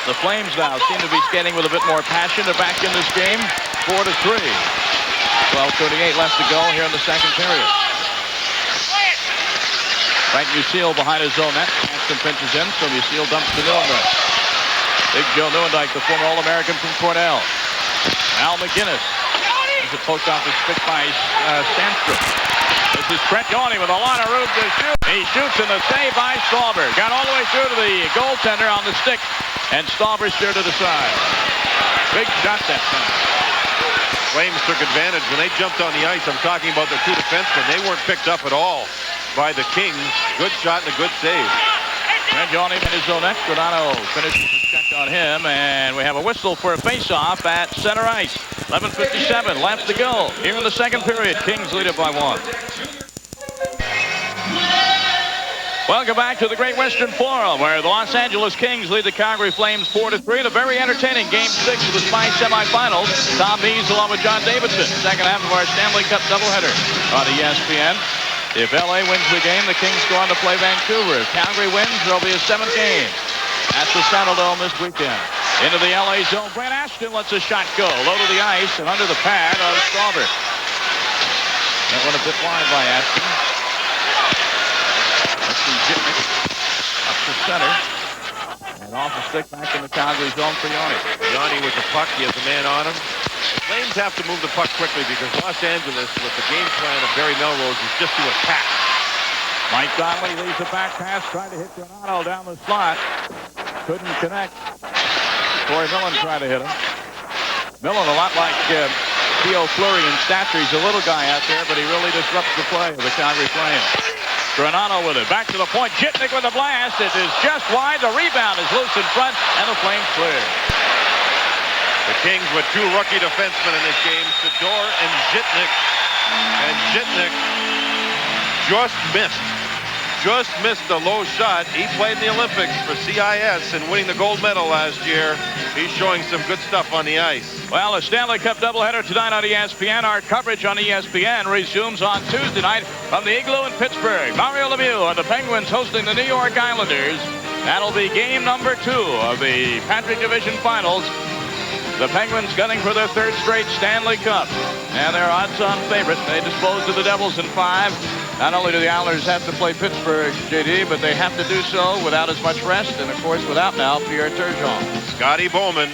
The Flames now seem to be skating with a bit more passion. They're back in this game, 4-3. 12:38 left to go here in the second period. Frank Musil behind his own net. Aston pinches in, so Musil dumps to Newendijk. Big Joe Newendijk, the former All-American from Cornell. Al McGinnis. He's a poked off his stick by Sandstrom. This is Trent Gawney with a lot of room to shoot. He shoots in the save by Stauber. Got all the way through to the goaltender on the stick, and Stauber steered to the side. Big shot that time. Flames took advantage when they jumped on the ice. I'm talking about their two defensemen. They weren't picked up at all by the Kings. Good shot and a good save. Trent Gawney in his own net. Granado finishes his check on him, and we have a whistle for a face-off at center ice. 11:57 left to go here in the second period. Kings lead it by 1. Welcome back to the Great Western Forum, where the Los Angeles Kings lead the Calgary Flames 4-3 in a very entertaining Game 6 of the Smythe semifinals. Tom Mees along with John Davidson. Second half of our Stanley Cup doubleheader on ESPN. If LA wins the game, the Kings go on to play Vancouver. If Calgary wins, there'll be a 7th game at the Saddledome this weekend. Into the LA zone. Brent Ashton lets a shot go. Low to the ice and under the pad on Stauber. That one a bit wide by Ashton. Up to center. And off the stick back in the Calgary zone for Yanni. Yanni with the puck. He has a man on him. The Flames have to move the puck quickly because Los Angeles, with the game plan of Barry Melrose, is just to attack. Mike Donnelly leaves a back pass, tried to hit Granado down the slot. Couldn't connect. Corey Millen tried to hit him. Millen a lot like Theo Fleury in stature. He's a little guy out there, but he really disrupts the play of the Calgary Flames. Granado with it. Back to the point. Jitnik with a blast. It is just wide. The rebound is loose in front, and the Flames clear. The Kings with two rookie defensemen in this game, Sador and Jitnik. And Jitnik just missed the low shot. He played in the Olympics for CIS and winning the gold medal last year. He's showing some good stuff on the ice. Well, a Stanley Cup doubleheader tonight on ESPN. Our coverage on ESPN resumes on Tuesday night from the Igloo in Pittsburgh. Mario Lemieux and the Penguins hosting the New York Islanders. That'll be game number 2 of the Patrick Division Finals. The Penguins gunning for their 3rd straight Stanley Cup. And they're odds-on favorite. They disposed of the Devils in 5. Not only do the Islanders have to play Pittsburgh, JD, but they have to do so without as much rest, and of course without now Pierre Turgeon. Scotty Bowman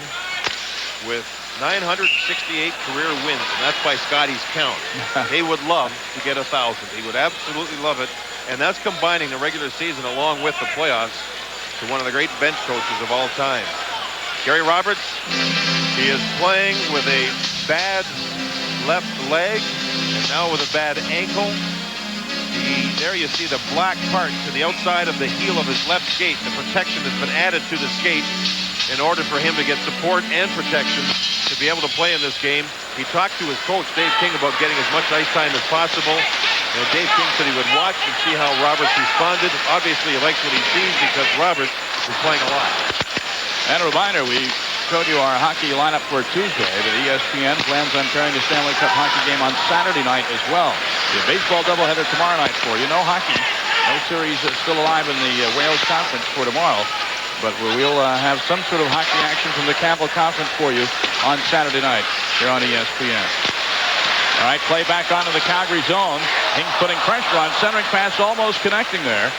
with 968 career wins, and that's by Scotty's count. He would love to get 1,000. He would absolutely love it, and that's combining the regular season along with the playoffs to one of the great bench coaches of all time. Gary Roberts, he is playing with a bad left leg and now with a bad ankle. There you see the black part to the outside of the heel of his left skate. The protection has been added to the skate in order for him to get support and protection to be able to play in this game. He talked to his coach, Dave King, about getting as much ice time as possible. And Dave King said he would watch and see how Roberts responded. Obviously, he likes what he sees because Roberts is playing a lot. And a reminder, we showed you our hockey lineup for Tuesday. The ESPN plans on carrying the Stanley Cup hockey game on Saturday night as well. The baseball doubleheader tomorrow night for you. No hockey. No series still alive in the Wales Conference for tomorrow. But we'll have some sort of hockey action from the Campbell Conference for you on Saturday night here on ESPN. All right, play back onto the Calgary zone. Kings putting pressure on. Centering pass almost connecting there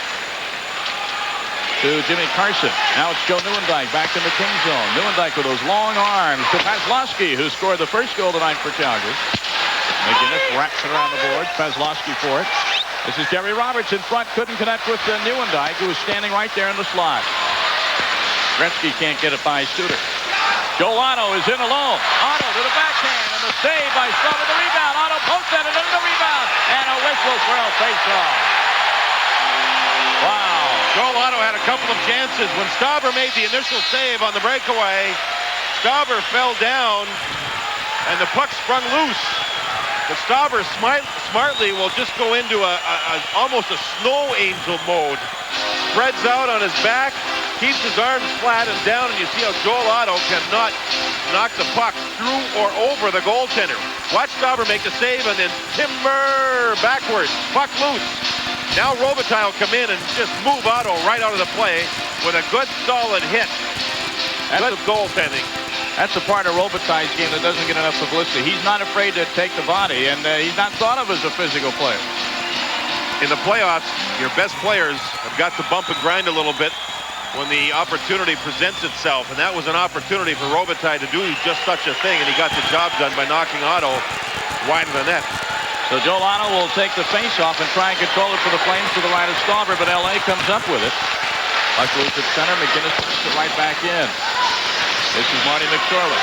to Jimmy Carson. Now it's Joe Newendijk back in the Kings zone. Newendijk with those long arms to Paslowski, who scored the first goal tonight for Calgary. McGinnis wraps it around the board. Paslowski for it. This is Gary Roberts in front. Couldn't connect with Newendijk, who was standing right there in the slot. Gretzky can't get it by Suter. Joe Otto is in alone. Otto to the backhand, and the save by Stauber. The rebound. Otto pokes at it, and the rebound. And a whistle for a face-off. Wow. Joe Otto had a couple of chances. When Stauber made the initial save on the breakaway, Stauber fell down, and the puck sprung loose. But Stauber smartly will just go into almost a snow angel mode. Spreads out on his back, keeps his arms flat and down, and you see how Joel Otto cannot knock the puck through or over the goaltender. Watch Stauber make the save and then timber backwards, puck loose. Now Robitaille will come in and just move Otto right out of the play with a good solid hit. Good goaltending. That's the part of Robitaille's game that doesn't get enough publicity. He's not afraid to take the body, and he's not thought of as a physical player. In the playoffs, your best players have got to bump and grind a little bit when the opportunity presents itself, and that was an opportunity for Robitaille to do just such a thing, and he got the job done by knocking Otto wide of the net. So Joe Otto will take the face-off and try and control it for the Flames to the right of Stauber, but L.A. comes up with it. Luckily it's at center. McGinnis puts it right back in. This is Marty McSorley.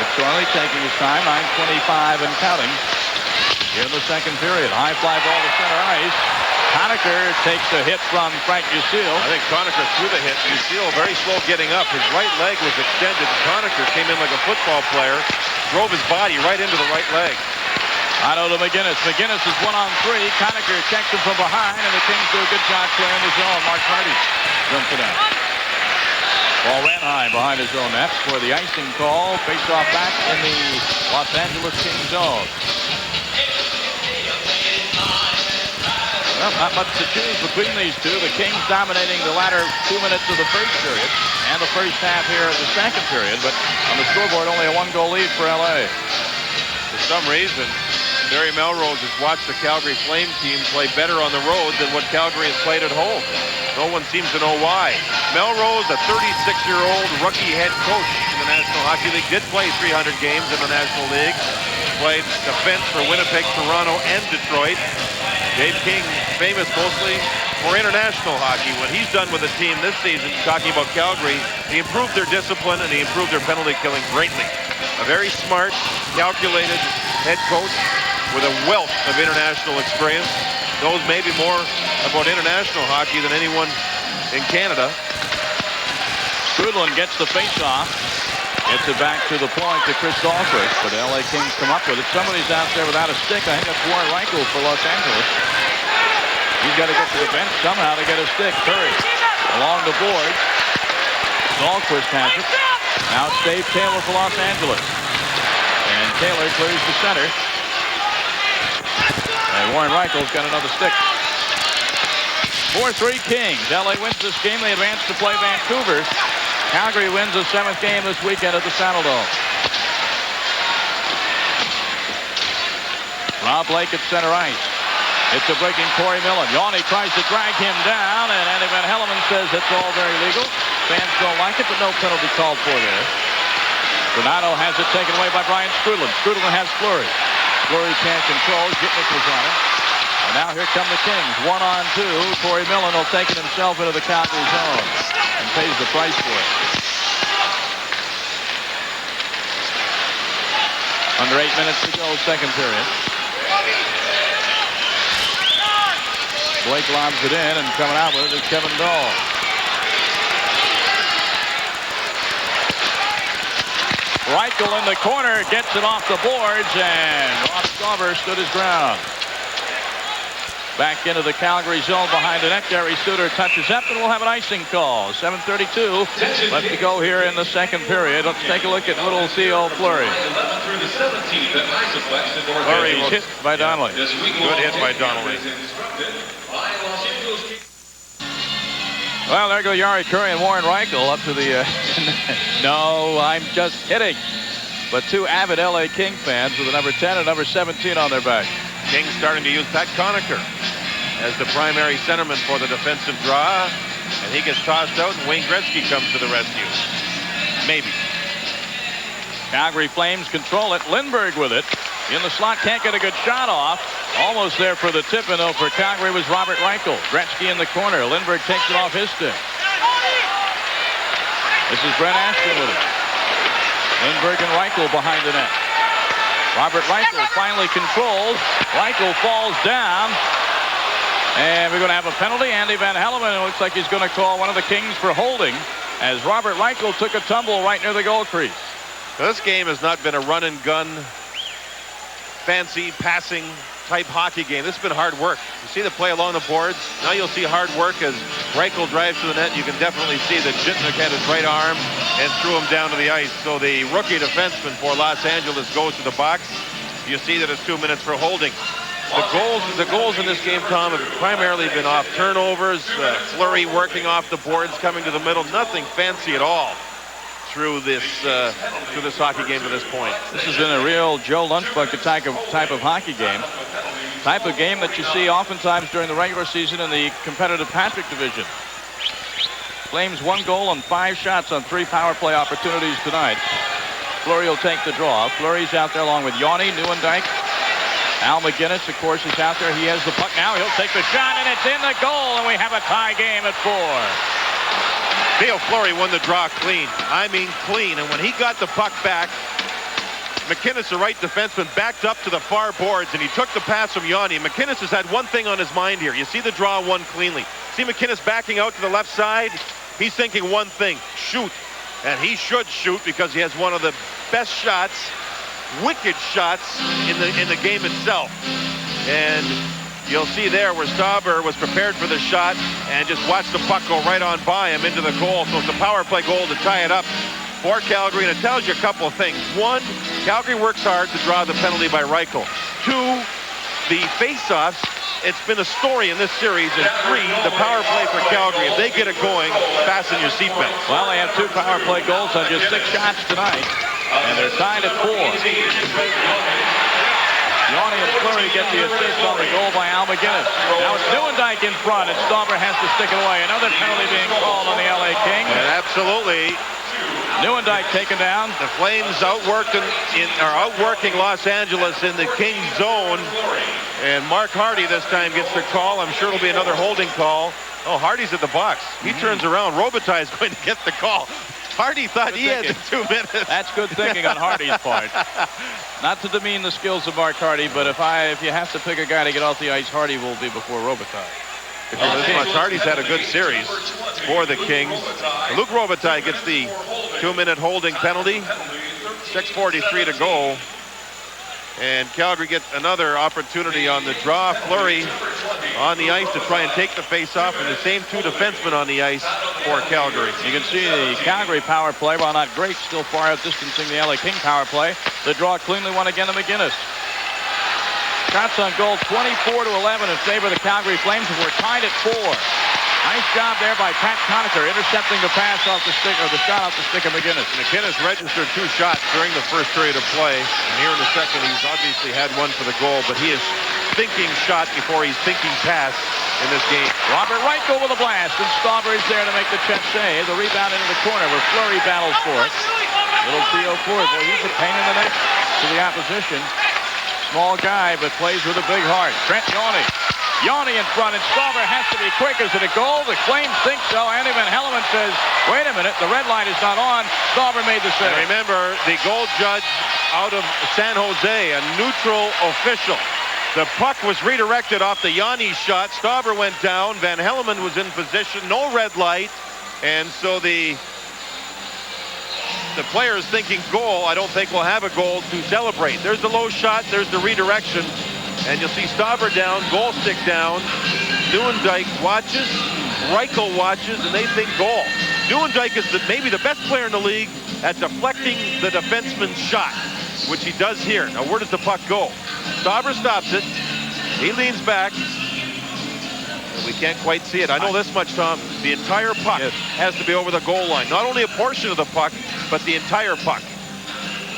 McSorley taking his time, 9:25 and counting here in the second period. High fly ball to center ice. Conacher takes a hit from Frank Lucille. I think Conacher threw the hit. Lucille very slow getting up. His right leg was extended. Conacher came in like a football player, drove his body right into the right leg. Otto to McGinnis. McGinnis is 1-on-3. Conacher checks him from behind, and the Kings do a good job clearing the zone. Mark Hardy jumps it out. Ball ran high behind his own net for the icing call. Face-off back in the Los Angeles Kings zone. Well, not much to choose between these two. The Kings dominating the latter 2 minutes of the first period and the first half here of the second period, but on the scoreboard only a 1-goal lead for L.A. For some reason, Barry Melrose has watched the Calgary Flame team play better on the road than what Calgary has played at home. No one seems to know why. Melrose, a 36-year-old rookie head coach in the National Hockey League, did play 300 games in the National League. Played defense for Winnipeg, Toronto, and Detroit. Dave King, famous mostly for international hockey. What he's done with the team this season, talking about Calgary, he improved their discipline and he improved their penalty killing greatly. A very smart, calculated head coach with a wealth of international experience. Knows maybe more about international hockey than anyone in Canada. Strudlin gets the face-off. Gets it back to the point to Chris Dahlquist, but the L.A. Kings come up with it. Somebody's out there without a stick. I think that's Warren Reichel for Los Angeles. He's got to get to the bench somehow to get a stick. Curry along the boards. Dahlquist has it. Now it's Dave Taylor for Los Angeles. And Taylor clears the center. And Warren Reichel's got another stick. 4-3 Kings. L.A. wins this game. They advance to play Vancouver. Calgary wins the 7th game this weekend at the Saddledome. Rob Blake at center ice. It's a breaking Corey Millen. Yanni tries to drag him down, and Andy Van Hellemond says it's all very legal. Fans don't like it, but no penalty called for there. Donato has it taken away by Brian Strudlin. Strudlin has Fleury. Fleury can't control. Gitnick was on him. And now here come the Kings. 1-on-2. Corey Millen will take it himself into the Calgary zone and pays the price for it. Under 8 minutes to go, second period. Blake lobs it in, and coming out with it is Kevin Dahl. Reichel in the corner, gets it off the boards, and Rob Stauber stood his ground. Back into the Calgary zone behind the net. Gary Suter touches up, and we'll have an icing call. 7:32 left to go here in the second period. Let's take a look at little Theo Fleury. Fleury was hit by Donnelly. Good hit by Donnelly. Well, there go Yari Curry and Warren Reichel up to the... No, I'm just kidding. But two avid L.A. King fans with the number 10 and number 17 on their back. Kings starting to use Pat Conacher as the primary centerman for the defensive draw. And he gets tossed out, and Wayne Gretzky comes to the rescue. Maybe. Calgary Flames control it. Lindbergh with it. In the slot, can't get a good shot off. Almost there for the tip-in, though, for Calgary was Robert Reichel. Gretzky in the corner. Lindbergh takes it off his stick. This is Brent Ashton with it. Lindbergh and Reichel behind the net. Robert Reichel finally controlled. Reichel falls down. And we're going to have a penalty. Andy Van Hellemond, it looks like he's going to call one of the Kings for holding as Robert Reichel took a tumble right near the goal crease. Now, this game has not been a run-and-gun, fancy passing type hockey game. This has been hard work. You see the play along the boards. Now you'll see hard work as Reichel drives to the net. You can definitely see that Gitnick had his right arm and threw him down to the ice. So the rookie defenseman for Los Angeles goes to the box. You see that it's 2 minutes for holding. The goals in this game, Tom, have primarily been off turnovers. Fleury working off the boards, coming to the middle. Nothing fancy at all through this hockey game to this point. This has been a real Joe Lunchbucket type of hockey game. Type of game that you see oftentimes during the regular season in the competitive Patrick division. Flames 1 goal on 5 shots on 3 power play opportunities tonight. Fleury will take the draw. Fleury's out there along with Yanni, Nieuwendyk. Al McGinnis, of course, is out there. He has the puck now. He'll take the shot, and it's in the goal, and we have a tie game at 4. Theo Fleury won the draw clean. I mean clean. And when he got the puck back, McInnes, the right defenseman, backed up to the far boards, and he took the pass from Yanni. McInnes has had one thing on his mind here. You see the draw won cleanly. See McInnes backing out to the left side? He's thinking one thing, shoot. And he should shoot because he has one of the best shots, wicked shots in the game itself. And you'll see there where Stauber was prepared for the shot and just watched the puck go right on by him into the goal. So it's a power play goal to tie it up for Calgary, and it tells you a couple of things. 1, Calgary works hard to draw the penalty by Reichel. 2, the face-offs. It's been a story in this series. And 3, the power play for Calgary. If they get it going, fasten your seatbelts. Well, they have 2 power play goals on just 6 shots tonight, and they're tied at 4. Yanni and Fleury get the assist on the goal by Al McGinnis. Now it's Nieuwendyk in front, and Stauber has to stick it away. Another penalty being called on the LA Kings. And absolutely. Nieuwendyk taken down. The Flames outworking Los Angeles in the King zone. And Mark Hardy this time gets the call. I'm sure it'll be another holding call. Oh, Hardy's at the box. He turns around. Robitaille is going to get the call. Hardy thought he had the 2 minutes. That's good thinking on Hardy's part. Not to demean the skills of Mark Hardy, but if you have to pick a guy to get off the ice, Hardy will be before Robitaille. If you this much, Hardy's had a good series for the Kings. Luc Robitaille gets the 2-minute holding penalty. 6:43 to go. And Calgary gets another opportunity on the draw. Fleury on the ice to try and take the face-off, and the same 2 defensemen on the ice for Calgary. You can see the Calgary power play, while not great, still far outdistancing the LA King power play. The draw cleanly won again to McGinnis. Shots on goal 24-11 in favor of the Calgary Flames, and we're tied at 4. Nice job there by Pat Conacher, intercepting the pass off the stick, or the shot off the stick of McGinnis. McInnes registered 2 shots during the first period of play. And here in the second, he's obviously had one for the goal, but he is thinking shot before he's thinking pass in this game. Robert Reichel with a blast, and Stauber is there to make the check save. The rebound into the corner where Fleury battles for it. Little Theo Fleury, boy, he's a pain in the neck to the opposition. Small guy, but plays with a big heart. Trent Yanni. Yanni in front, and Stauber has to be quick. Is it a goal? The Flames think so. Andy Van Hellemond says, wait a minute, the red light is not on. Stauber made the save. And remember, the goal judge out of San Jose, a neutral official. The puck was redirected off the Yanni shot. Stauber went down. Van Hellemond was in position. No red light. And so the players thinking goal. I don't think we'll have a goal to celebrate. There's the low shot. There's the redirection. And you'll see Stauber down, goal stick down. Nieuwendyk watches, Reichel watches, and they think goal. Nieuwendyk is maybe the best player in the league at deflecting the defenseman's shot, which he does here. Now, where does the puck go? Stauber stops it. He leans back. We can't quite see it. I know this much, Tom. The entire puck has to be over the goal line. Not only a portion of the puck, but the entire puck.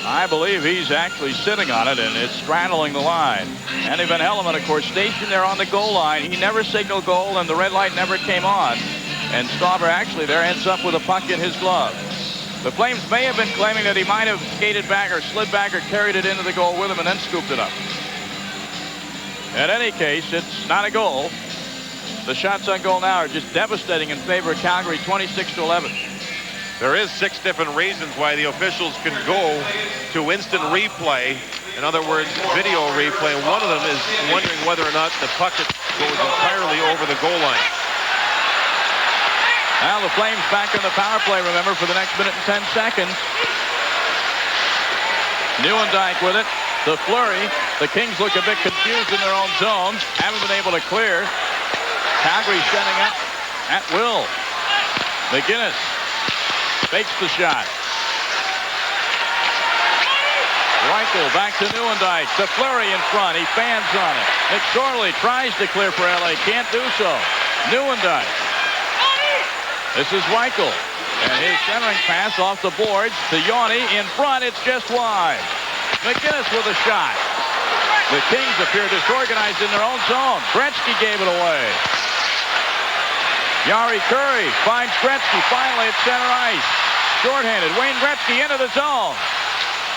I believe he's actually sitting on it, and it's straddling the line. Andy Van Hellemond, of course, stationed there on the goal line. He never signaled goal, and the red light never came on. And Stauber actually there ends up with a puck in his glove. The Flames may have been claiming that he might have skated back or slid back or carried it into the goal with him and then scooped it up. In any case, it's not a goal. The shots on goal now are just devastating in favor of Calgary, 26-11. There is 6 different reasons why the officials can go to instant replay. In other words, video replay. And one of them is wondering whether or not the puck goes entirely over the goal line. Now the Flames back in the power play, remember, for the next minute and 10 seconds. Nieuwendyk with it. The Fleury. The Kings look a bit confused in their own zone. Haven't been able to clear. Calgary setting up at will. McGinnis fakes the shot. Reichel back to Neuendijk. The flurry in front. He fans on it. McSorley tries to clear for LA. Can't do so. Neuendijk. This is Reichel. And his centering pass off the boards to Yanni. In front, it's just wide. McGinnis with a shot. The Kings appear disorganized in their own zone. Gretzky gave it away. Jari Kurri finds Gretzky finally at center ice. Shorthanded. Wayne Gretzky into the zone.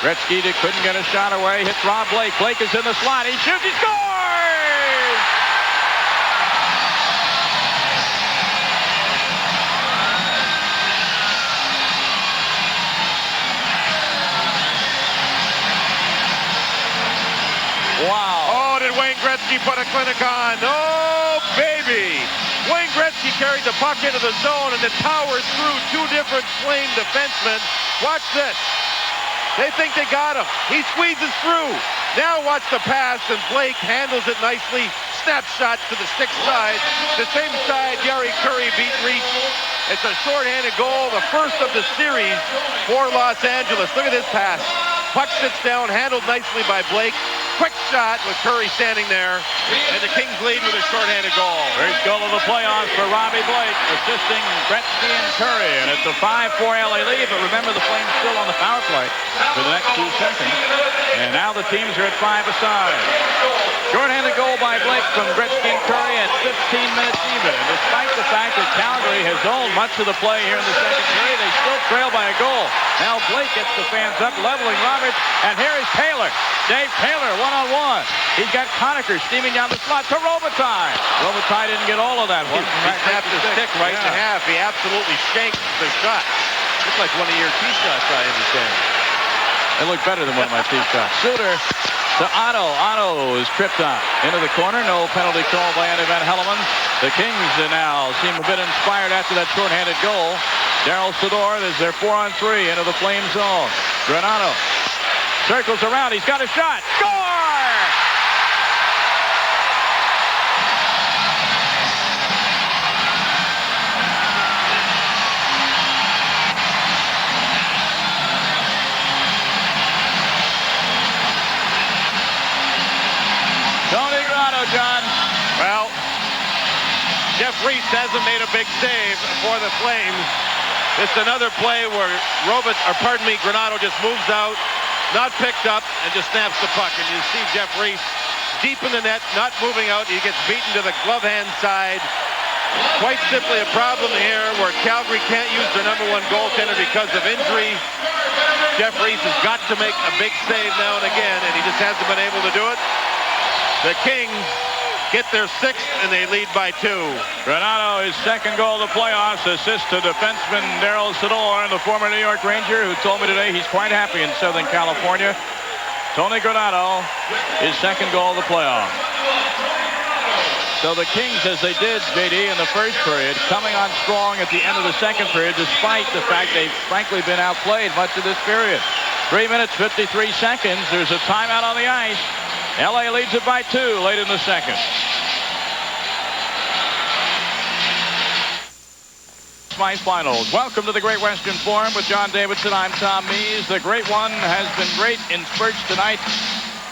Gretzky couldn't get a shot away. Hits Rob Blake. Blake is in the slot. He shoots. He scores! Wow. Oh, did Wayne Gretzky put a clinic on? Oh, baby. Wayne Gretzky carried the puck into the zone, and it powers through two different Flame defensemen. Watch this. They think they got him. He squeezes through. Now watch the pass, and Blake handles it nicely. Snapshot to the stick side. The same side Jari Kurri beat Reese. It's a shorthanded goal, the first of the series for Los Angeles. Look at this pass. Puck sits down, handled nicely by Blake. Quick shot with Kurri standing there. And the Kings lead with a shorthanded goal. First goal of the playoffs for Robbie Blake, assisting Gretzky and Kurri. And it's a 5-4 LA lead, but remember the Flames still on the power play for the next 2 seconds. And now the teams are at 5 aside. Shorthanded goal by Blake from Gretzky and Kurri at 15 minutes even. And despite the fact that Calgary has owned much of the play here in the second period, they still trail by a goal. Now Blake gets the fans up, leveling Roberts. And here is Taylor. Dave Taylor, one-on-one. He's got Conacher steaming down the slot to Robitaille. Robitaille didn't get all of that one. He snapped his stick right in half. He absolutely shanked the shot. Looks like one of your tee shots, I understand. It looked better than one of my tee shots. Suter to Otto. Otto is tripped up into the corner. No penalty call by Andy Van Hellemond. The Kings now seem a bit inspired after that shorthanded goal. Daryl Sador is their 4-on-3 into the Flame zone. Granato circles around. He's got a shot. Score! Tony Granato, John. Well, Jeff Reese hasn't made a big save for the Flames. It's another play where Granato just moves out, not picked up, and just snaps the puck. And you see Jeff Reese deep in the net, not moving out. He gets beaten to the glove hand side. Quite simply a problem here where Calgary can't use their #1 goaltender because of injury. Jeff Reese has got to make a big save now and again, and he just hasn't been able to do it. The Kings get their 6th, and they lead by 2. Granato, his second goal of the playoffs, assist to defenseman Daryl Sador, the former New York Ranger, who told me today he's quite happy in Southern California. Tony Granato, his second goal of the playoffs. So the Kings, as they did, JD, in the first period, coming on strong at the end of the second period, despite the fact they've frankly been outplayed much of this period. 3 minutes, 53 seconds. There's a timeout on the ice. LA leads it by 2 late in the second. Smythe Finals. Welcome to the Great Western Forum with John Davidson. I'm Tom Mees. The Great One has been great in spurts tonight,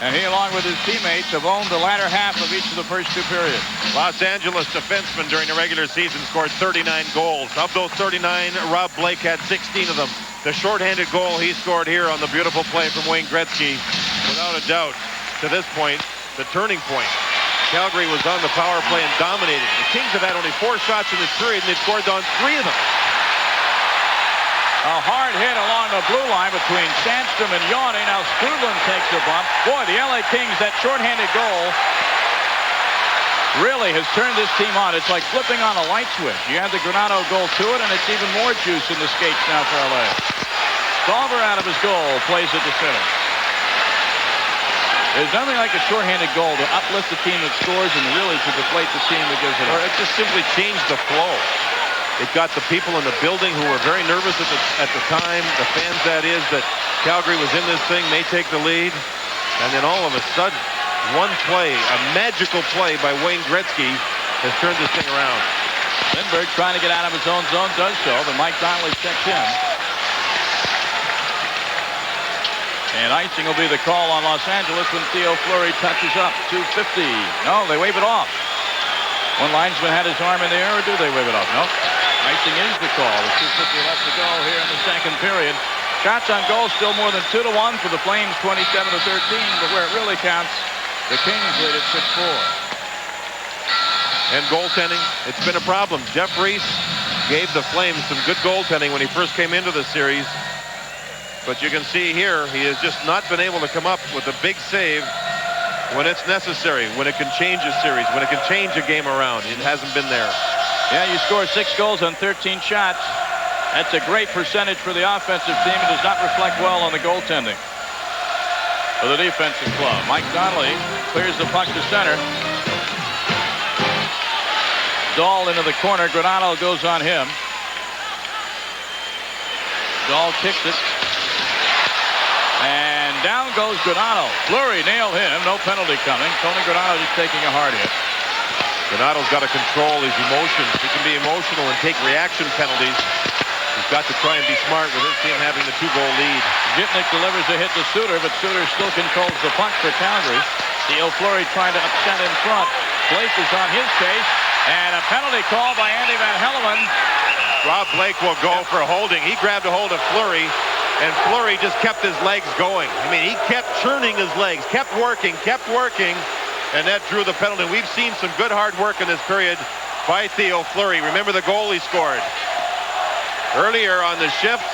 and he, along with his teammates, have owned the latter half of each of the first 2 periods. Los Angeles defensemen during the regular season scored 39 goals. Of those 39, Rob Blake had 16 of them. The shorthanded goal he scored here on the beautiful play from Wayne Gretzky, without a doubt, to this point, the turning point. Calgary was on the power play and dominating. The Kings have had only 4 shots in this period, and they've scored on 3 of them. A hard hit along the blue line between Sandstrom and Yanni. Now Skruvlin takes a bump. Boy, the LA Kings, that shorthanded goal really has turned this team on. It's like flipping on a light switch. You add the Granato goal to it, and it's even more juice in the skates now for LA. Stauber out of his goal, plays it to center. There's nothing like a shorthanded goal to uplift the team that scores and really to deflate the team that gives it up. Or it just simply changed the flow. It got the people in the building who were very nervous at the time, the fans that is, that Calgary was in this thing, may take the lead. And then all of a sudden, one play, a magical play by Wayne Gretzky has turned this thing around. Lindbergh trying to get out of his own zone, does so, but Mike Donnelly checks in. And icing will be the call on Los Angeles when Theo Fleury touches up. 2:50. No, they wave it off. One linesman had his arm in the air, or do they wave it off? No. Icing is the call. With 2:50 left to go here in the second period. Shots on goal still more than 2-1 for the Flames, 27-13. But where it really counts, the Kings lead at 6-4. And goaltending, it's been a problem. Jeff Reese gave the Flames some good goaltending when he first came into the series. But you can see here, he has just not been able to come up with a big save when it's necessary, when it can change a series, when it can change a game around. It hasn't been there. Yeah, you score 6 goals on 13 shots. That's a great percentage for the offensive team. It does not reflect well on the goaltending for the defensive club. Mike Donnelly clears the puck to center. Dahl into the corner. Granato goes on him. Dahl kicks it. And down goes Granato. Fleury nailed him. No penalty coming. Tony Granato just taking a hard hit. Granato's got to control his emotions. He can be emotional and take reaction penalties. He's got to try and be smart with his team having the 2-goal lead. Gitnick delivers a hit to Suter, but Suter still controls the puck for Calgary. Theo Fleury trying to upset in front. Blake is on his case. And a penalty call by Andy Van Hellemond. Rob Blake will go for holding. He grabbed a hold of Fleury. And Fleury just kept his legs going. I mean, he kept churning his legs, kept working, and that drew the penalty. We've seen some good hard work in this period by Theo Fleury. Remember the goal he scored earlier on the shift.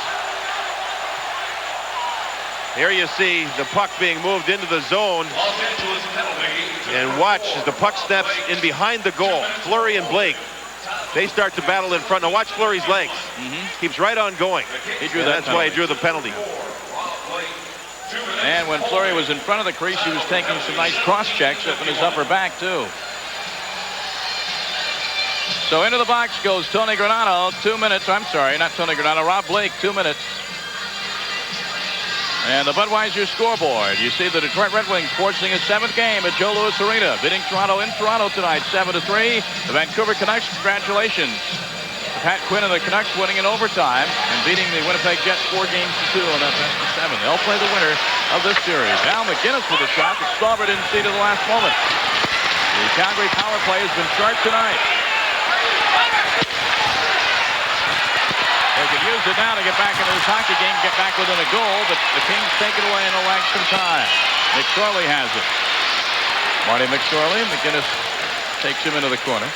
Here you see the puck being moved into the zone. And watch as the puck steps in behind the goal. Fleury and Blake, they start to battle in front. Now watch Fleury's legs. Keeps right on going. He drew that that's why he drew the penalty. And when Fleury was in front of the crease, he was taking some nice cross checks up in his upper back too. So into the box goes Tony Granato. 2 minutes. I'm sorry, not Tony Granato. Rob Blake, 2 minutes. And the Budweiser scoreboard. You see the Detroit Red Wings forcing a 7th game at Joe Louis Arena, beating Toronto in Toronto tonight, 7-3. The Vancouver Canucks, congratulations. Pat Quinn and the Canucks winning in overtime and beating the Winnipeg Jets 4-2 on that best of 7. They'll play the winner of this series. Al McGinnis with a shot that Stauber didn't see to the last moment. The Calgary power play has been sharp tonight. They could use it now to get back into this hockey game, get back within a goal, but the Kings take it away and it'll lag some time. McSorley has it. Marty McSorley. McGinnis takes him into the corner.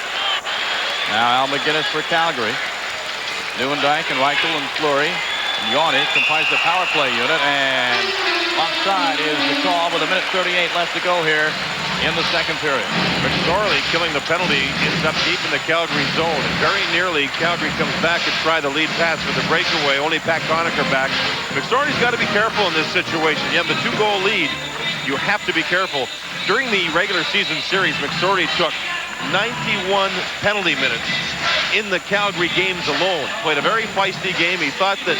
Now Al McGinnis for Calgary. Nieuwendyk and Reichel and Fleury and Yanni comprise the power play unit, and offside is the call with 1:38 left to go here in the second period. McSorley killing the penalty, ends up deep in the Calgary zone. And very nearly, Calgary comes back and try the lead pass for the breakaway. Only Pat Conacher back. McSorley's got to be careful in this situation. You have the 2-goal lead. You have to be careful. During the regular season series, McSorley took 91 penalty minutes in the Calgary games alone. Played a very feisty game. He thought that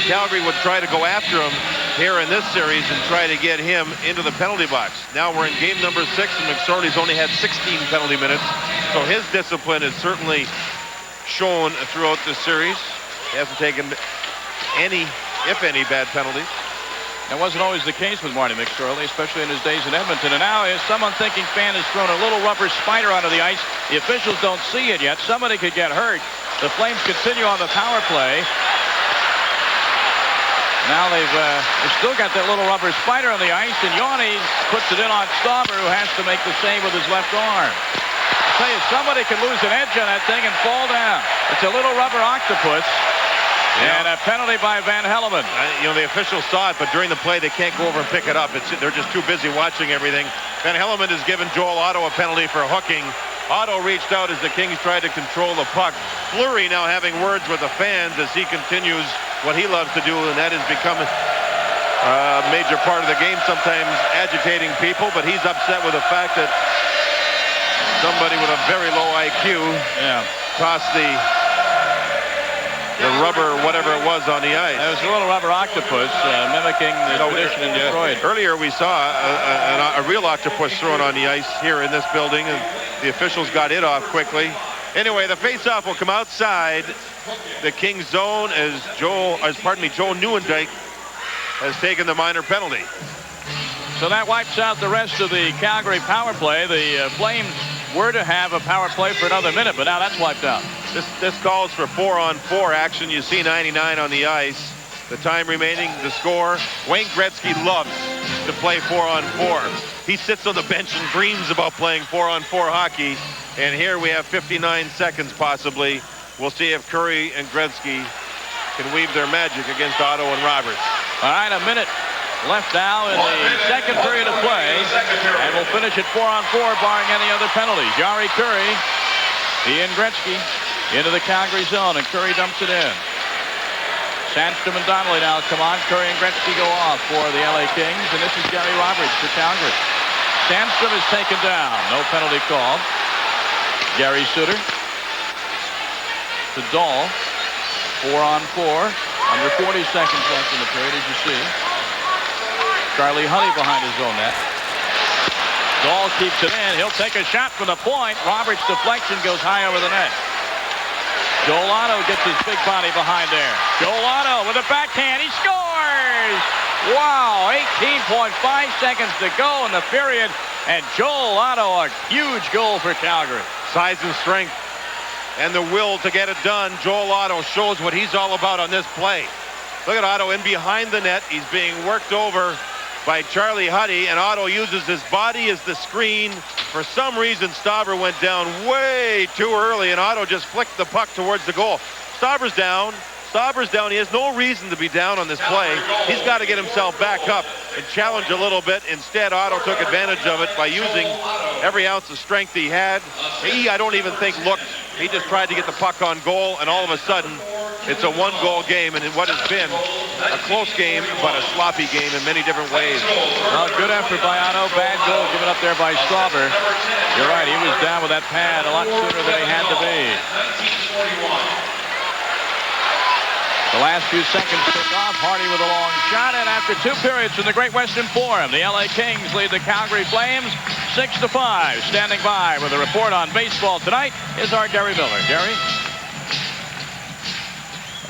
Calgary would try to go after him here in this series and try to get him into the penalty box. Now we're in game number 6, and McSorley's only had 16 penalty minutes. So his discipline is certainly shown throughout this series. He hasn't taken any, if any, bad penalties. That wasn't always the case with Marty McSorley, especially in his days in Edmonton. And now some unthinking fan has thrown a little rubber spider onto the ice. The officials don't see it yet. Somebody could get hurt. The Flames continue on the power play. Now they've still got that little rubber spider on the ice, and Yanni puts it in on Stauber, who has to make the save with his left arm. I tell you, somebody could lose an edge on that thing and fall down. It's a little rubber octopus. And a penalty by Van Hellemond. The officials saw it, but during the play, they can't go over and pick it up. They're just too busy watching everything. Van Hellemond has given Joel Otto a penalty for hooking. Otto reached out as the Kings tried to control the puck. Fleury now having words with the fans as he continues what he loves to do, and that has become a major part of the game, sometimes agitating people, but he's upset with the fact that somebody with a very low IQ tossed the rubber, whatever it was, on the ice. It was a little rubber octopus mimicking the tradition in Detroit. Earlier we saw a real octopus thrown on the ice here in this building, and the officials got it off quickly. Anyway, the face-off will come outside the Kings zone as Joe Nieuwendyk has taken the minor penalty. So that wipes out the rest of the Calgary power play. The Flames were to have a power play for another minute, but now that's wiped out. This calls for 4-on-4 action. You see 99 on the ice. The time remaining, the score. Wayne Gretzky loves to play 4-on-4. He sits on the bench and dreams about playing 4-on-4 hockey. And here we have 59 seconds possibly. We'll see if Curry and Gretzky can weave their magic against Otto and Roberts. All right, a minute left now in the second period of play. And we'll finish at 4-on-4 barring any other penalties. Jari Curry, he and Gretzky into the Calgary zone, and Curry dumps it in. Sandstrom and Donnelly now come on. Curry and Gretzky go off for the LA Kings, and this is Gary Roberts for Calgary. Sandstrom is taken down. No penalty called. Gary Sutter to Dahl. 4-on-4. Under 40 seconds left in the period, as you see. Charlie Huddy behind his own net. Dahl keeps it in. He'll take a shot from the point. Roberts' deflection goes high over the net. Joel Otto gets his big body behind there. Joel Otto with a backhand. He scores! Wow, 18.5 seconds to go in the period. And Joel Otto, a huge goal for Calgary. Size and strength and the will to get it done. Joel Otto shows what he's all about on this play. Look at Otto in behind the net. He's being worked over by Charlie Huddy, and Otto uses his body as the screen. For some reason, Stauber went down way too early, and Otto just flicked the puck towards the goal. Stauber's down. He has no reason to be down on this play. He's got to get himself back up and challenge a little bit. Instead, Otto took advantage of it by using every ounce of strength he had. I don't even think looked. He just tried to get the puck on goal, and all of a sudden, it's a one-goal game, and in what has been a close game, but a sloppy game in many different ways. Well, good effort by Otto. Bad goal given up there by Stauber. You're right, he was down with that pad a lot sooner than he had to be. The last few seconds took off. Hardy with a long shot, and after 2 periods from the Great Western Forum, the LA Kings lead the Calgary Flames 6-5. Standing by with a report on baseball tonight is our Gary Miller. Gary?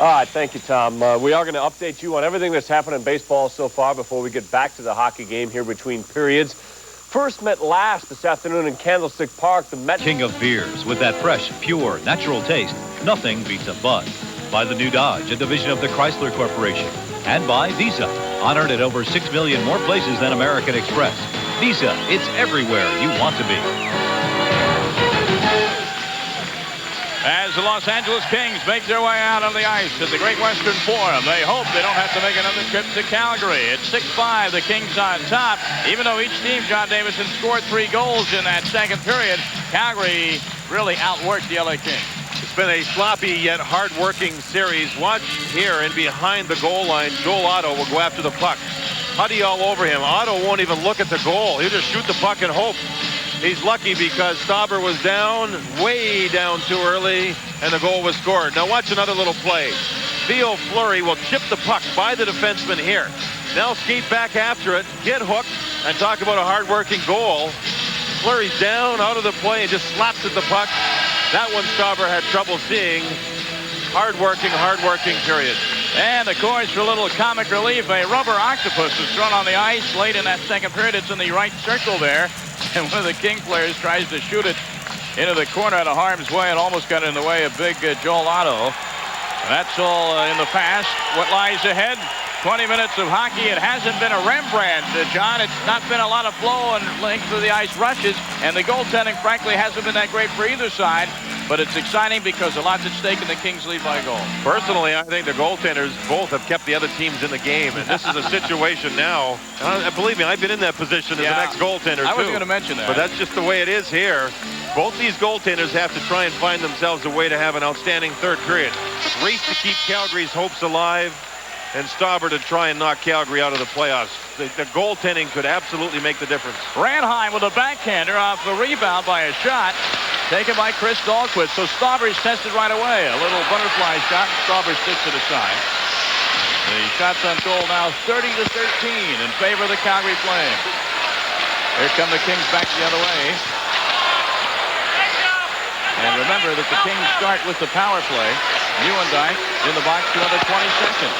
All right, thank you, Tom. We are going to update you on everything that's happened in baseball so far before we get back to the hockey game here between periods. First met last this afternoon in Candlestick Park. The Met King of beers with that fresh, pure, natural taste. Nothing beats a Bud. By the new Dodge, a division of the Chrysler Corporation. And by Visa, honored at over 6 million more places than American Express. Visa, it's everywhere you want to be. As the Los Angeles Kings make their way out on the ice at the Great Western Forum, they hope they don't have to make another trip to Calgary. It's 6-5, the Kings on top. Even though each team, John Davidson, scored 3 goals in that second period, Calgary really outworked the LA Kings. It's been a sloppy yet hard-working series. Watch here, and behind the goal line, Joel Otto will go after the puck. Huddy all over him. Otto won't even look at the goal. He'll just shoot the puck and hope. He's lucky because Stauber was down, way down too early, and the goal was scored. Now watch another little play. Theo Fleury will chip the puck by the defenseman here. Now skate back after it, get hooked, and talk about a hard-working goal. Fleury's down, out of the play, and just slaps at the puck. That one Stauber had trouble seeing. Hard-working period. And, of course, for a little comic relief, a rubber octopus was thrown on the ice late in that second period. It's in the right circle there. And one of the King players tries to shoot it into the corner out of harm's way and almost got in the way of big Joel Otto. That's all in the past. What lies ahead? 20 minutes of hockey. It hasn't been a Rembrandt, John. It's not been a lot of flow and length of the ice rushes, and the goaltending, frankly, hasn't been that great for either side. But it's exciting because a lot's at stake, and the Kings lead by a goal. Personally, I think the goaltenders both have kept the other teams in the game, and this is a situation now. Believe me, I've been in that position as an ex-goaltender, too. I wasn't going to mention that. But that's just the way it is here. Both these goaltenders have to try and find themselves a way to have an outstanding third period. Race to keep Calgary's hopes alive, and Stauber to try and knock Calgary out of the playoffs. The goaltending could absolutely make the difference. Ranheim with a backhander off the rebound by a shot taken by Chris Dahlquist. So Stauber's tested right away. A little butterfly shot, and Stauber sticks it aside. The shots on goal now 30-13 in favor of the Calgary Flames. Here come the Kings back the other way. And remember that the Kings start with the power play. Neuendijk in the box, 220 seconds.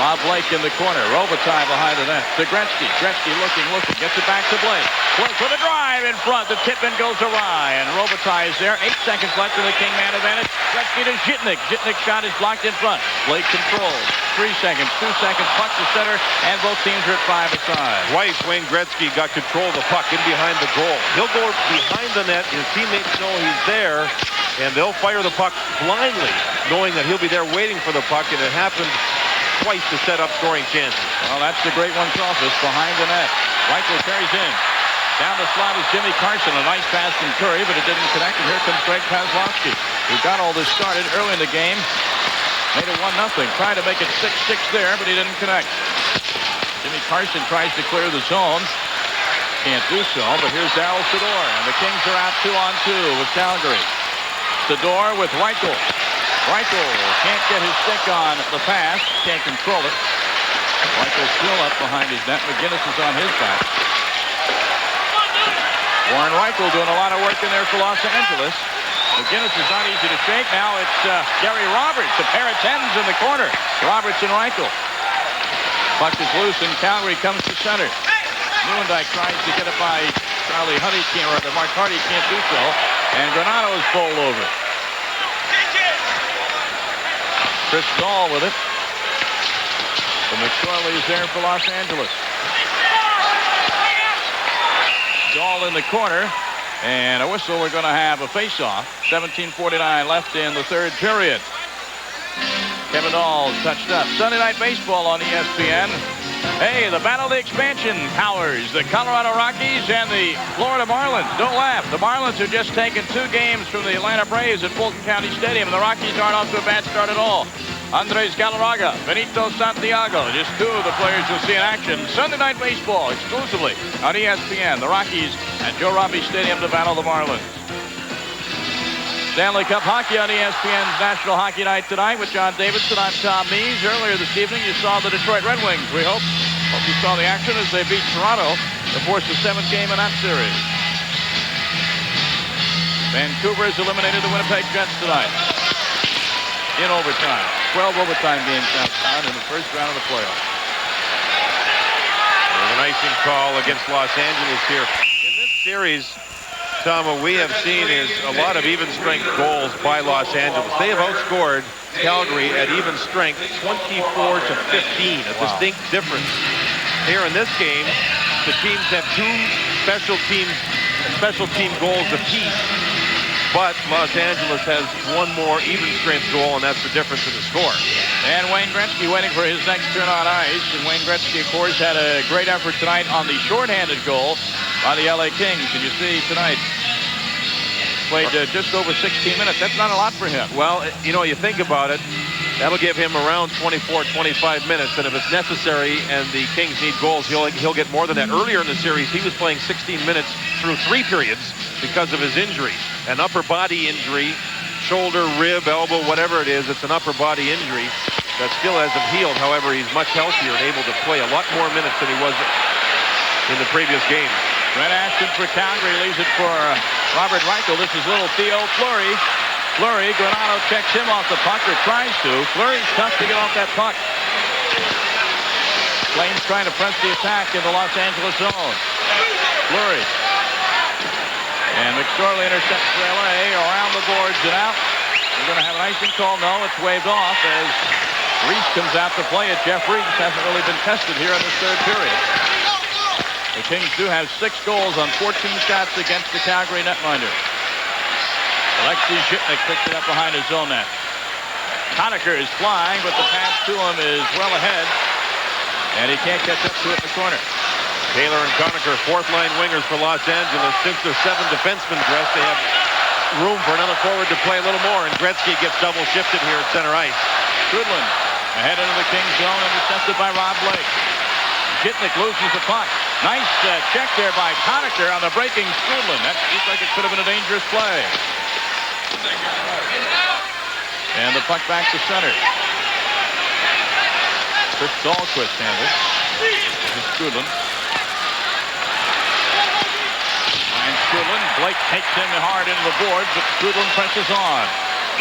Rob Blake in the corner. Robitaille behind the net. To Gretzky. Gretzky looking. Gets it back to Blake. Blake with a drive in front. The tip-in goes awry. And Robitaille is there. 8 seconds left in the King man advantage. Gretzky to Zhitnik. Zhitnik's shot is blocked in front. Blake controls. 3 seconds. 2 seconds. Puck to center. And both teams are at 5 aside. Twice Wayne Gretzky got control of the puck in behind the goal. He'll go behind the net. His teammates know he's there. And they'll fire the puck blindly, knowing that he'll be there waiting for the puck. And it happened twice to set up scoring chances. Well, that's the great one's office behind the net. Reichel carries in. Down the slot is Jimmy Carson. A nice pass from Curry, but it didn't connect. And here comes Greg Paslowski, who got all this started early in the game. Made it 1-0. Tried to make it 6-6 there, but he didn't connect. Jimmy Carson tries to clear the zone. Can't do so, but here's Darryl Sador. And the Kings are out 2-on-2 with Calgary. Sador with Reichel. Reichel can't get his stick on the pass. Can't control it. Reichel still up behind his net. McGinnis is on his back. Warren Reichel doing a lot of work in there for Los Angeles. McGinnis is not easy to shake. Now it's Gary Roberts. A pair of 10s in the corner. Roberts and Reichel. Puck is loose and Calgary comes to center. Nieuwendyk tries to get it by Charlie Huddy. Mark Hardy can't do so. And Granato is bowled over. Chris Dahl with it. The McSorley is there for Los Angeles. Dahl in the corner. And a whistle. We're going to have a face-off. 17:49 left in the third period. Kevin Dahl touched up. Sunday Night Baseball on ESPN. Hey, the battle of the expansion powers. The Colorado Rockies and the Florida Marlins. Don't laugh. The Marlins are just taking 2 games from the Atlanta Braves at Fulton County Stadium. And the Rockies aren't off to a bad start at all. Andres Galarraga, Benito Santiago, just 2 of the players you'll see in action. Sunday Night Baseball exclusively on ESPN. The Rockies at Joe Robbie Stadium to battle the Marlins. Stanley Cup hockey on ESPN's National Hockey Night tonight with John Davidson. I'm Tom Mees. Earlier this evening, you saw the Detroit Red Wings. We hope you saw the action as they beat Toronto to force the 7th game in that series. Vancouver has eliminated the Winnipeg Jets tonight in overtime. 12 overtime games down in the first round of the playoffs. There's an icing call against Los Angeles here. In this series, Tom, what we have seen is a lot of even strength goals by Los Angeles. They have outscored Calgary at even strength 24-15, a distinct difference. Here in this game, the teams have 2 special team goals apiece, but Los Angeles has 1 more even strength goal, and that's the difference in the score. And Wayne Gretzky waiting for his next turn on ice. And Wayne Gretzky, of course, had a great effort tonight on the shorthanded goal by the LA Kings. And you see tonight, played just over 16 minutes. That's not a lot for him. Well, you know, you think about it, that'll give him around 24, 25 minutes. And if it's necessary and the Kings need goals, he'll get more than that. Earlier in the series, he was playing 16 minutes through 3 periods because of his injury. An upper body injury, shoulder, rib, elbow, whatever it is, it's an upper body injury that still hasn't healed. However, he's much healthier and able to play a lot more minutes than he was in the previous game. Brett Ashton for Calgary leaves it for Robert Reichel. This is little Theo Fleury. Granato checks him off the puck, or tries to. Fleury's tough to get off that puck. Flames trying to press the attack in the Los Angeles zone. Fleury. And McSorley intercepts for LA around the boards and out. We're going to have an icing call. No, it's waved off as Reese comes out to play it. Jeff Reese hasn't really been tested here in this third period. The Kings do have 6 goals on 14 shots against the Calgary netminder. Alexei Zhitnik picks it up behind his own net. Conacher is flying, but the pass to him is well ahead. And he can't catch up to it in the corner. Taylor and Conacher, 4th-line wingers for Los Angeles. Since their 7 defensemen dressed, they have room for another forward to play a little more, and Gretzky gets double shifted here at center ice. Goodland ahead into the Kings zone, intercepted by Rob Blake. Zhitnik loses the puck. Nice check there by Conacher on the breaking Goodland. That looks like it could have been a dangerous play. And the puck back to center. Chris Dahlquist handled. This is Goodland. Goodland. Blake takes him hard into the boards, but Goodland presses on.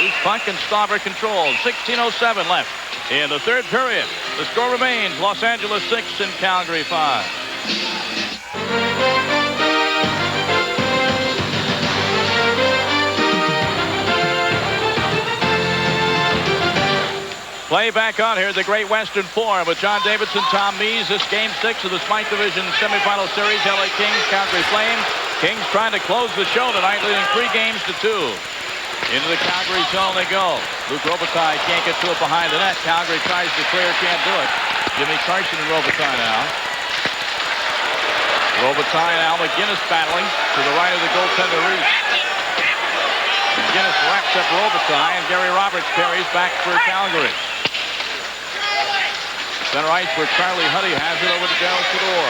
Loose puck and Stauber controls. 16:07 left in the third period. The score remains Los Angeles 6 and Calgary 5. Play back on here at the Great Western Forum with John Davidson, Tom Mees. This game 6 of the Smythe Division semifinal series. LA Kings, Calgary Flames. Kings trying to close the show tonight, leading 3 games to 2. Into the Calgary zone they go. Luke Robitaille can't get to it behind the net. Calgary tries to clear, can't do it. Jimmy Carson and Robitaille now. Robitaille and Al McGinnis battling to the right of the goaltender Reese. McGinnis wraps up Robitaille, and Gary Roberts carries back for Calgary. Center ice where Charlie Huddy has it over to Daryl Fedor,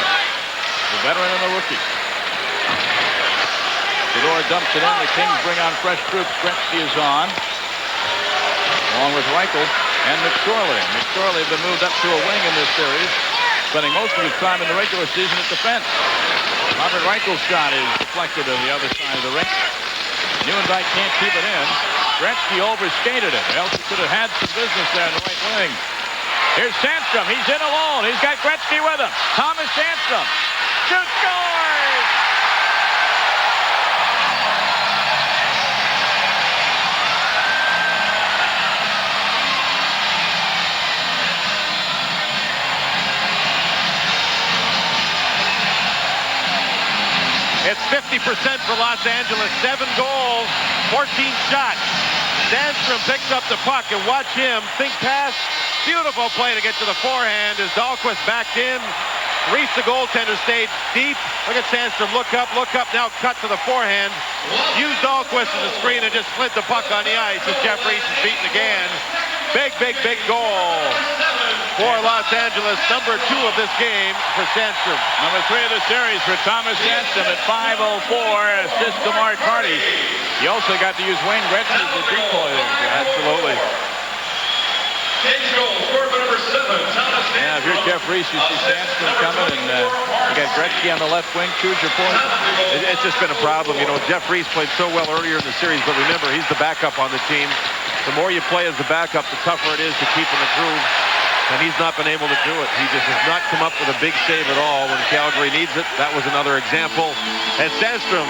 the veteran and the rookie. Fedor dumps it in. The Kings bring on fresh troops. Gretzky is on, along with Reichel and McSorley. McSorley has been moved up to a wing in this series, spending most of his time in the regular season at defense. Robert Reichel's shot is deflected on the other side of the rink. Nieuwendyk can't keep it in. Gretzky overskated it. Else he could have had some business there in the right wing. Here's Sandstrom. He's in alone. He's got Gretzky with him. Thomas Sandstrom. Shoots, scores! It's 50% for Los Angeles. 7 goals, 14 shots. Sandstrom picks up the puck, and watch him think pass. Beautiful play to get to the forehand as Dahlquist backed in. Reese, the goaltender, stayed deep. Look at Sandstrom. Look up, now cut to the forehand. Use Dahlquist as a screen and just slid the puck on the ice as Jeff Reese is beaten again. Big goal for Los Angeles. Number 2 of this game for Sandstrom. Number 3 of the series for Thomas Sandstrom at 5:04. Assist to Mark Hardy. He also got to use Wayne Gretzky as the decoy there. Absolutely. Yeah, if you're Jeff Reese, you see Sandstrom coming, and you got Gretzky on the left wing. Choose your poison. It's just been a problem. You know, Jeff Reese played so well earlier in the series, but remember, he's the backup on the team. The more you play as the backup, the tougher it is to keep in the groove, and he's not been able to do it. He just has not come up with a big save at all when Calgary needs it. That was another example. And Sandstrom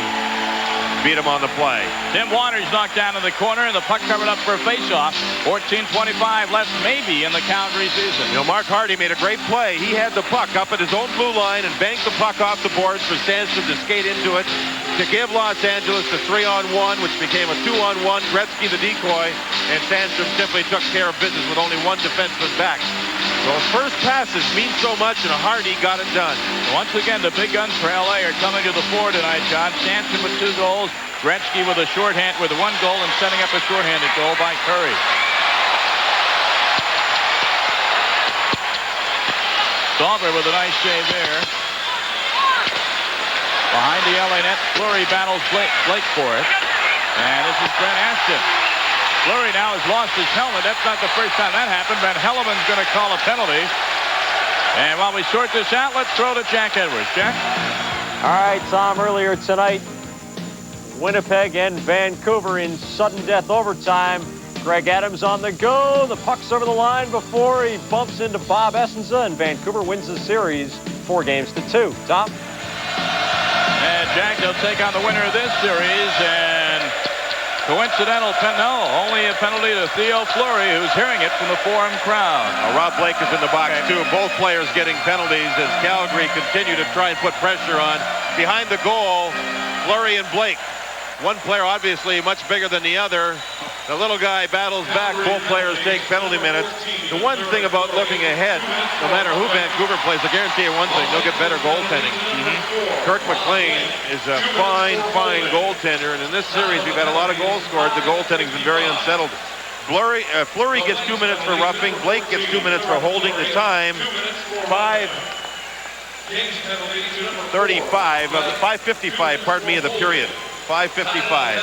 beat him on the play. Tim Waters knocked down in the corner, and the puck covered up for a faceoff. 14:25 left maybe in the Calgary season. You know, Mark Hardy made a great play. He had the puck up at his own blue line and banked the puck off the boards for Sandstrom to skate into it to give Los Angeles the 3-on-1, which became a 2-on-1. Gretzky the decoy, and Sandstrom simply took care of business with only one defenseman back. Those first passes mean so much, and Hardy got it done. Once again, the big guns for LA are coming to the fore tonight, John. Sandstrom with 2 goals. Gretzky with a shorthand with 1 goal and setting up a shorthanded goal by Curry. Sauber with a nice save there. Behind the LA net, Fleury battles Blake for it. And this is Brent Ashton. Fleury now has lost his helmet. That's not the first time that happened. Van Helleman's going to call a penalty. And while we sort this out, let's throw to Jack Edwards. Jack? All right, Tom, earlier tonight, Winnipeg and Vancouver in sudden death overtime. Greg Adams on the go. The puck's over the line before he bumps into Bob Essenza, and Vancouver wins the series 4-2. Tom? And Jack, they'll take on the winner of this series, and coincidental only a penalty to Theo Fleury, who's hearing it from the Forum crowd. Rob Blake is in the box, too. Both players getting penalties as Calgary continue to try and put pressure on. Behind the goal, Fleury and Blake. One player obviously much bigger than the other. The little guy battles back. Both players take penalty minutes. The one thing about looking ahead, no matter who Vancouver plays, I guarantee you one thing, they'll get better goaltending. Kirk McLean is a fine goaltender, and in this series we've had a lot of goals scored. The goaltending's been very unsettled. Fleury gets 2 minutes for roughing. Blake gets 2 minutes for holding the time. 5:55, pardon me, of the period. 5:55.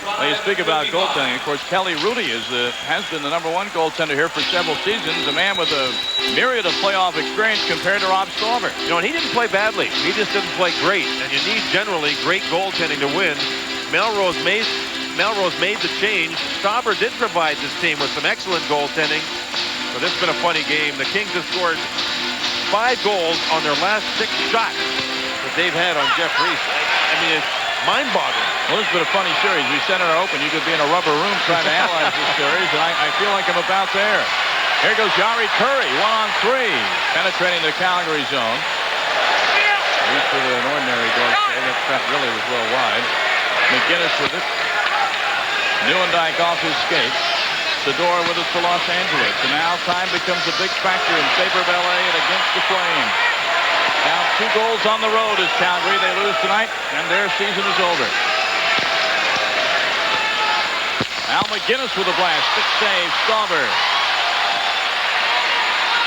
Well, you speak about goaltending. Of course, Kelly Rudy has been the #1 goaltender here for several seasons. A man with a myriad of playoff experience compared to Rob Stauber. You know, and he didn't play badly. He just didn't play great. And you need generally great goaltending to win. Melrose made the change. Stauber did provide this team with some excellent goaltending. But this has been a funny game. The Kings have scored 5 goals on their last 6 shots that they've had on Jeff Reese. I mean, it's mind-boggling. Well, this has been a funny series. We sent her open. You could be in a rubber room trying to analyze this series, and I feel like I'm about there. Here goes Jari Kurri, 1-on-3, penetrating the Calgary zone. Used to an ordinary guard save. That shot really was well wide. McGinnis with it. Neuendijk off his skates. Sador with it for Los Angeles. And now time becomes a big factor in favor of LA and against the Flames. Now 2 goals on the road is Calgary. They lose tonight, and their season is over. Al McGinnis with a blast. Stick save. Stauber.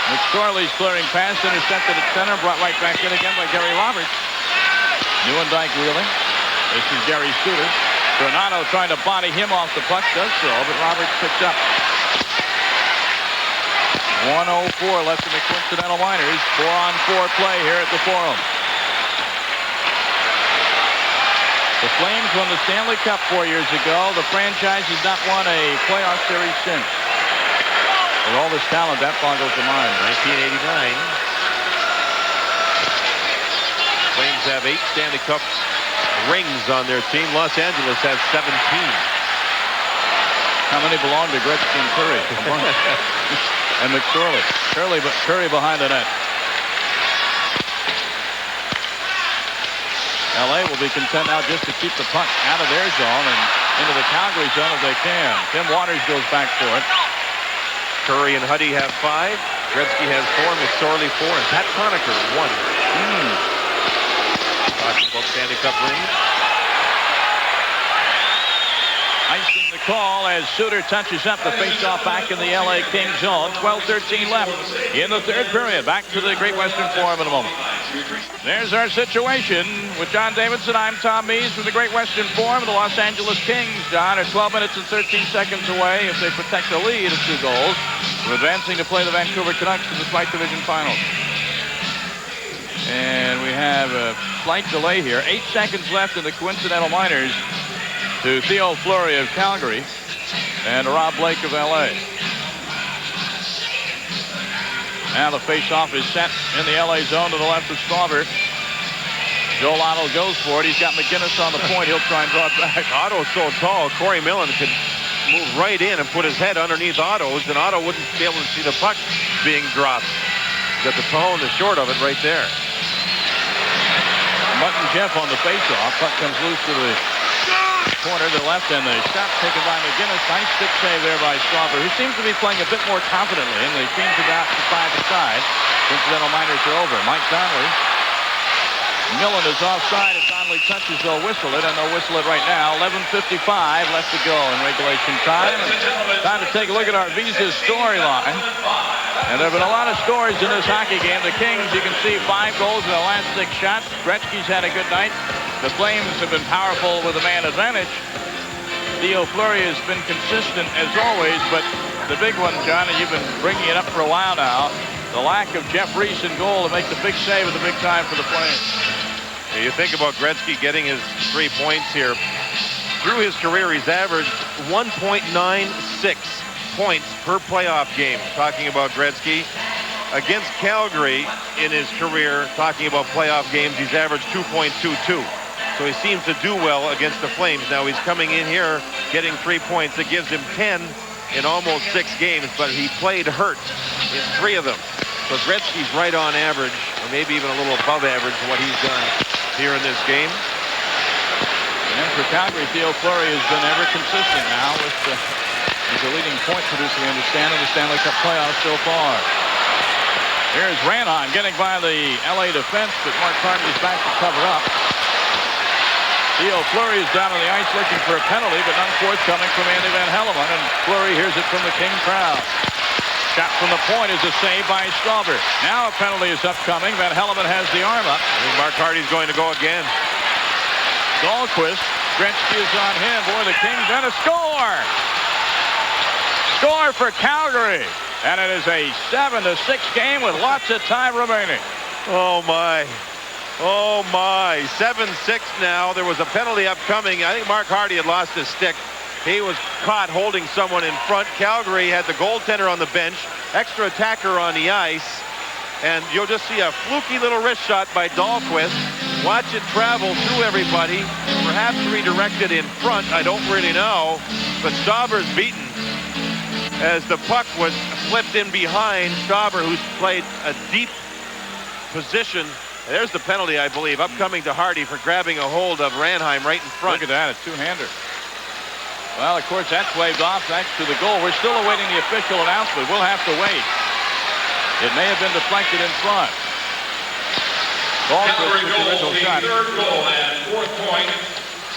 McSorley's clearing pass, intercepted at center, brought right back in again by Gary Roberts. Neuendijk reeling. This is Gary Suter. Granato trying to body him off the puck, does so, but Roberts picks up. 1:04 left in the Coincidental Miners. 4-on-4 play here at the Forum. The Flames won the Stanley Cup 4 years ago. The franchise has not won a playoff series since. With all this talent, that boggles the mind. 1989. Flames have 8 Stanley Cup rings on their team. Los Angeles has 17. How many belong to Gretzky and Kurri? And McSorley. Kurri behind the net. LA will be content now just to keep the puck out of their zone and into the Calgary zone if they can. Tim Waters goes back for it. Kurri and Huddy have 5. Gretzky has 4. McSorley 4. And Pat Conacher 1. Talking about Stanley Cup rings. Icing the call as Suter touches up the faceoff back in the LA Kings zone. 12:13 left in the 3rd period. Back to the Great Western Forum in a moment. There's our situation with John Davidson. I'm Tom Mees from the Great Western Forum. The Los Angeles Kings, John, are 12 minutes and 13 seconds away if they protect the lead of 2 goals. We're advancing to play the Vancouver Canucks in the Smythe Division Finals. And we have a slight delay here. 8 seconds left in the Coincidental Miners to Theo Fleury of Calgary and Rob Blake of LA. Now the face-off is set in the LA zone to the left of Stauber. Joel Otto goes for it. He's got McGinnis on the point. He'll try and draw it back. Otto's so tall. Corey Millen could move right in and put his head underneath Otto's, and Otto wouldn't be able to see the puck being dropped. Got the tall and the short of it right there. Mutton Jeff on the face-off. Puck comes loose to the corner to the left, and the shot taken by McGinnis. Nice stick save there by Stauber, who seems to be playing a bit more confidently, and the teams about to side to side. Coincidental Miners are over. Mike Donnelly. Millen is offside. If Donnelly touches, they'll whistle it, and they'll whistle it right now. 11:55 left to go in regulation time. Time to take a look at our Visa storyline. And there have been a lot of stories in this hockey game. The Kings, you can see 5 goals in the last 6 shots. Gretzky's had a good night. The Flames have been powerful with a man advantage. Theo Fleury has been consistent as always, but the big one, John, and you've been bringing it up for a while now, the lack of Jeff Reese in goal to make the big save at the big time for the Flames. You think about Gretzky getting his 3 points here. Through his career, he's averaged 1.96 points per playoff game. Talking about Gretzky. Against Calgary in his career, talking about playoff games, he's averaged 2.22. So he seems to do well against the Flames. Now he's coming in here getting 3 points. It gives him 10 in almost 6 games, but he played hurt in 3 of them. So Gretzky's right on average, or maybe even a little above average, what he's done here in this game. And for Calgary, Theo Fleury has been ever consistent now. He's the leading point producer, we understand, in the Stanley Cup playoffs so far. Here's Ranheim getting by the LA defense, but Mark Hartley's back to cover up. Theo Fleury is down on the ice looking for a penalty, but none forthcoming from Andy Van Hellemond, and Fleury hears it from the King crowd. Shot from the point is a save by Stauber. Now a penalty is upcoming. Van Hellemond has the arm up. I think Mark Hardy's going to go again. Dahlquist, Gretzky is on him. Boy, the Kings, and a score! Score for Calgary. And it is a 7-6 game with lots of time remaining. Oh, my. Oh, my. 7-6 now. There was a penalty upcoming. I think Mark Hardy had lost his stick. He was caught holding someone in front. Calgary had the goaltender on the bench, extra attacker on the ice, and you'll just see a fluky little wrist shot by Dahlquist. Watch it travel through everybody, perhaps redirected in front, I don't really know, but Stauber's beaten as the puck was flipped in behind Stauber, who's played a deep position. There's the penalty, I believe, upcoming to Hardy for grabbing a hold of Ranheim right in front. Look at that, a two-hander. Well, of course, that's waved off thanks to the goal. We're still awaiting the official announcement. We'll have to wait. It may have been deflected in front. Calgary Dahlquist with the goal, original the shot. third goal and fourth point.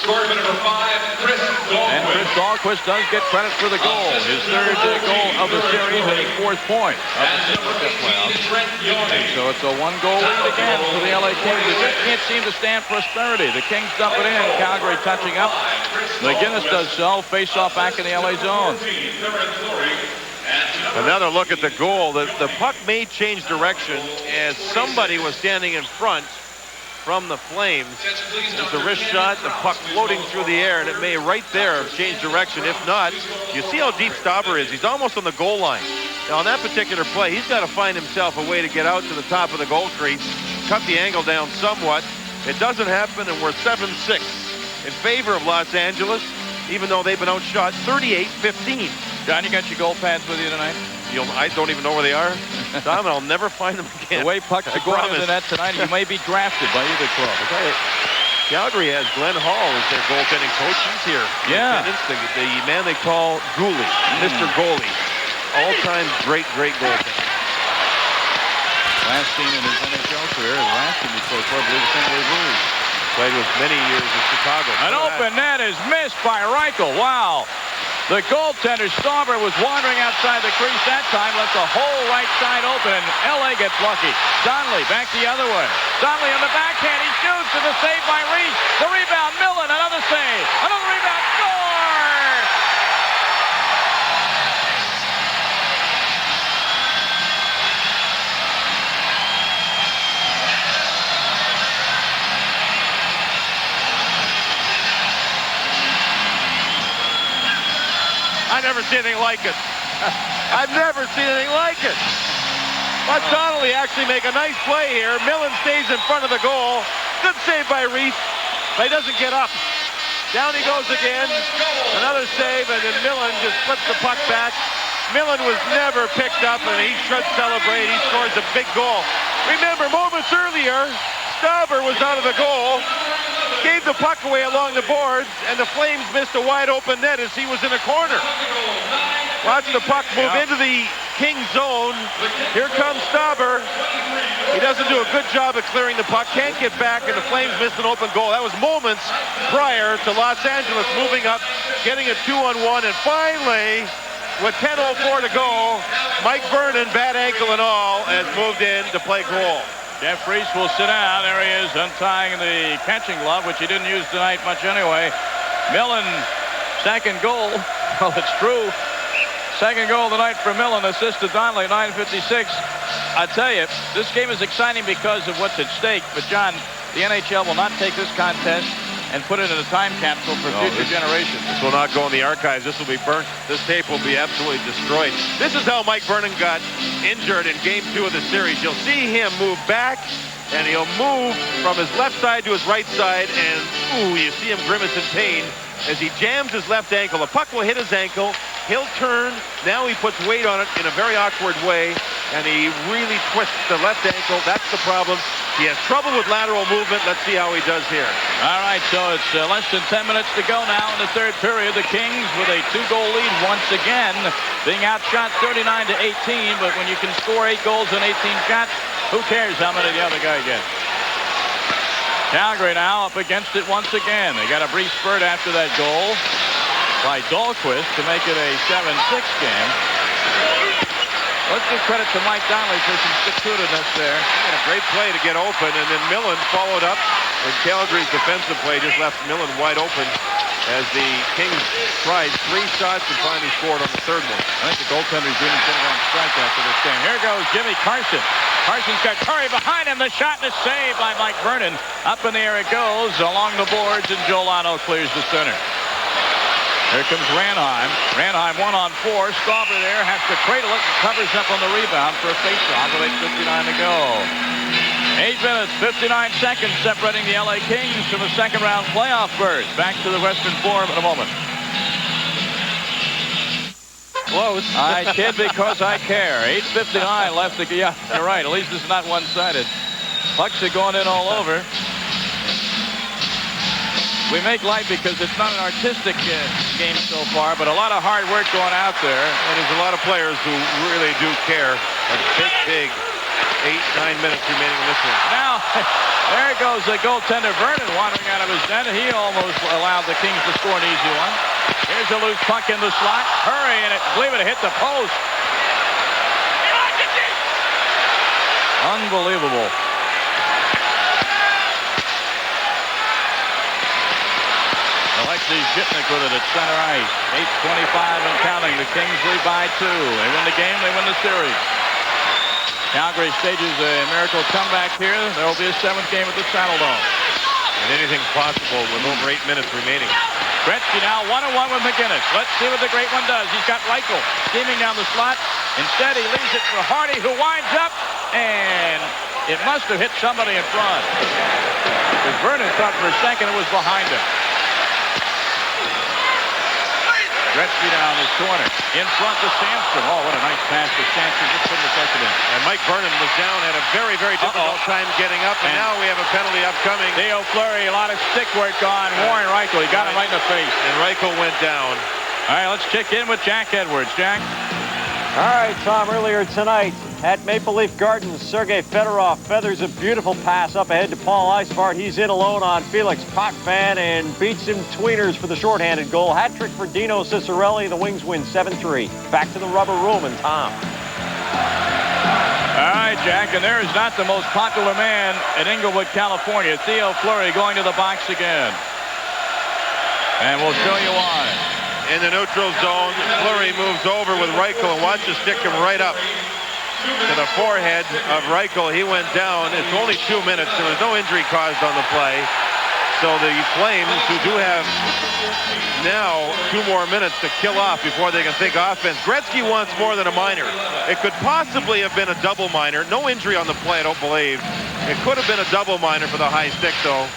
Scored by number 5, Chris And Chris Dahlquist. Dahlquist does get credit for the goal. His third goal of the series and his fourth point. And number 18 is Trent Yoni. So it's a one-goal lead again for the LA Kings. They just can't seem to stand prosperity. The Kings dump it in. Calgary touching up. McGinnis does so. Face-off back in the LA zone. Another look at the goal. The puck may change direction as somebody was standing in front from the Flames. It's a wrist shot, the puck floating through the air, and it may right there have changed direction. If not, you see how deep Stauber is. He's almost on the goal line. Now, on that particular play, he's got to find himself a way to get out to the top of the goal crease, cut the angle down somewhat. It doesn't happen, and we're 7-6 in favor of Los Angeles, even though they've been outshot 38-15. John, you got your goal pads with you tonight? I don't even know where they are. Tom, I'll never find them again. The way pucks are going into the net tonight, you may be drafted by either club. Okay. Calgary has Glenn Hall as their goaltending coach. He's here. Yeah. The man they call Goalie, Mr. Goalie. All-time great goaltender. Last team in his NHL career, the last team he played for, I believe, the St. Louis Blues. Played with many years in Chicago. An open net is missed by Reichel. Wow. The goaltender, Stauber, was wandering outside the crease that time, left the whole right side open, and LA gets lucky. Donnelly back the other way. Donnelly on the backhand, he shoots, and the save by Reese. The rebound, Millen, another save. Another rebound, score! I've never seen anything like it. I've never seen anything like it. Let Donnelly actually make a nice play here. Millen stays in front of the goal. Good save by Reese, but he doesn't get up. Down he goes again. Another save, and then Millen just flips the puck back. Millen was never picked up, and he should celebrate. He scores a big goal. Remember, moments earlier, Stauber was out of the goal, gave the puck away along the boards, and the Flames missed a wide open net as he was in a corner. Watch the puck move into the King zone. Here comes Stauber. He doesn't do a good job of clearing the puck, can't get back, and the Flames missed an open goal. That was moments prior to Los Angeles moving up, getting a 2-on-1, and finally, with 10:04 to go, Mike Vernon, bad ankle and all, has moved in to play goal. Jeff Reese will sit down. There he is, untying the catching glove, which he didn't use tonight much anyway. Millen, second goal. Well, it's true. Second goal of the night for Millen, assist to Donnelly, 9:56. I tell you, this game is exciting because of what's at stake. But, John, the NHL will not take this contest and put it in a time capsule for future generations. This will not go in the archives. This will be burnt. This tape will be absolutely destroyed. This is how Mike Vernon got injured in Game 2 of the series. You'll see him move back, and he'll move from his left side to his right side, and, ooh, you see him grimace in pain as he jams his left ankle. The puck will hit his ankle. He'll turn. Now he puts weight on it in a very awkward way, and he really twists the left ankle. That's the problem. He has trouble with lateral movement. Let's see how he does here. All right, so it's less than 10 minutes to go now in the third period. The Kings with a 2-goal lead once again, being outshot 39-18. But when you can score 8 goals in 18 shots, who cares how many the other guy gets? Calgary now up against it once again. They got a brief spurt after that goal by Dahlquist to make it a 7-6 game. Let's give credit to Mike Donnelly for some stick-to-itiveness there. And a great play to get open, and then Millen followed up. And Calgary's defensive play just left Millen wide open as the Kings tried 3 shots and finally scored on the third one. I think the goaltender's even sitting on strike after this game. Here goes Jimmy Carson. Carson's got Curry behind him. The shot and the save by Mike Vernon. Up in the air it goes along the boards, and Joe Lotto clears the center. Here comes Ranheim. Ranheim 1-on-4. Stauber there has to cradle it and covers up on the rebound for a faceoff with 8:59 to go. 8 minutes, 59 seconds separating the LA Kings from the second round playoff berth. Back to the Western Forum in a moment. Close. I kid because I care. 8:59 left to go. Yeah, you're right. At least it's not one-sided. Pucks are going in all over. We make light because it's not an artistic game so far, but a lot of hard work going out there. And there's a lot of players who really do care. A big 8-9 minutes remaining in this one. Now, there goes the goaltender Vernon wandering out of his net. He almost allowed the Kings to score an easy one. Here's a loose puck in the slot. Hurry, and I believe it hit the post. Unbelievable. Alexei Zhitnik with it at center ice. 8:25 and counting. The Kings lead by 2. They win the game. They win the series. Calgary stages a miracle comeback here. There will be a 7th game at the Saddledome. And anything's possible with over 8 minutes remaining. Gretzky now 1-on-1 with McGinnis. Let's see what the great one does. He's got Reichel steaming down the slot. Instead, he leaves it for Hardy, who winds up, and it must have hit somebody in front. Because Vernon thought for a second it was behind him. Gretzky down his corner. In front to Samson. Oh, what a nice pass to Samson. Just couldn't affect it in. And Mike Vernon was down, had a very difficult time getting up, and now we have a penalty upcoming. Theo Fleury, a lot of stick work on Warren Reichel. He got him right in the face. And Reichel went down. All right, let's check in with Jack Edwards. Jack? All right, Tom, earlier tonight at Maple Leaf Gardens, Sergei Fedorov feathers a beautiful pass up ahead to Paul Eisbart. He's in alone on Felix Potvin and beats him tweeners for the shorthanded goal. Hat trick for Dino Ciccarelli. The Wings win 7-3. Back to the rubber room and Tom. All right, Jack, and there is not the most popular man in Inglewood, California. Theo Fleury going to the box again. And we'll show you why. In the neutral zone, Fleury moves over with Reichel and watches stick him right up to the forehead of Reichel. He went down. It's only 2 minutes. There was no injury caused on the play. So the Flames, who do have now 2 more minutes to kill off before they can think offense. Gretzky wants more than a minor. It could possibly have been a double minor. No injury on the play, I don't believe. It could have been a double minor for the high stick, though.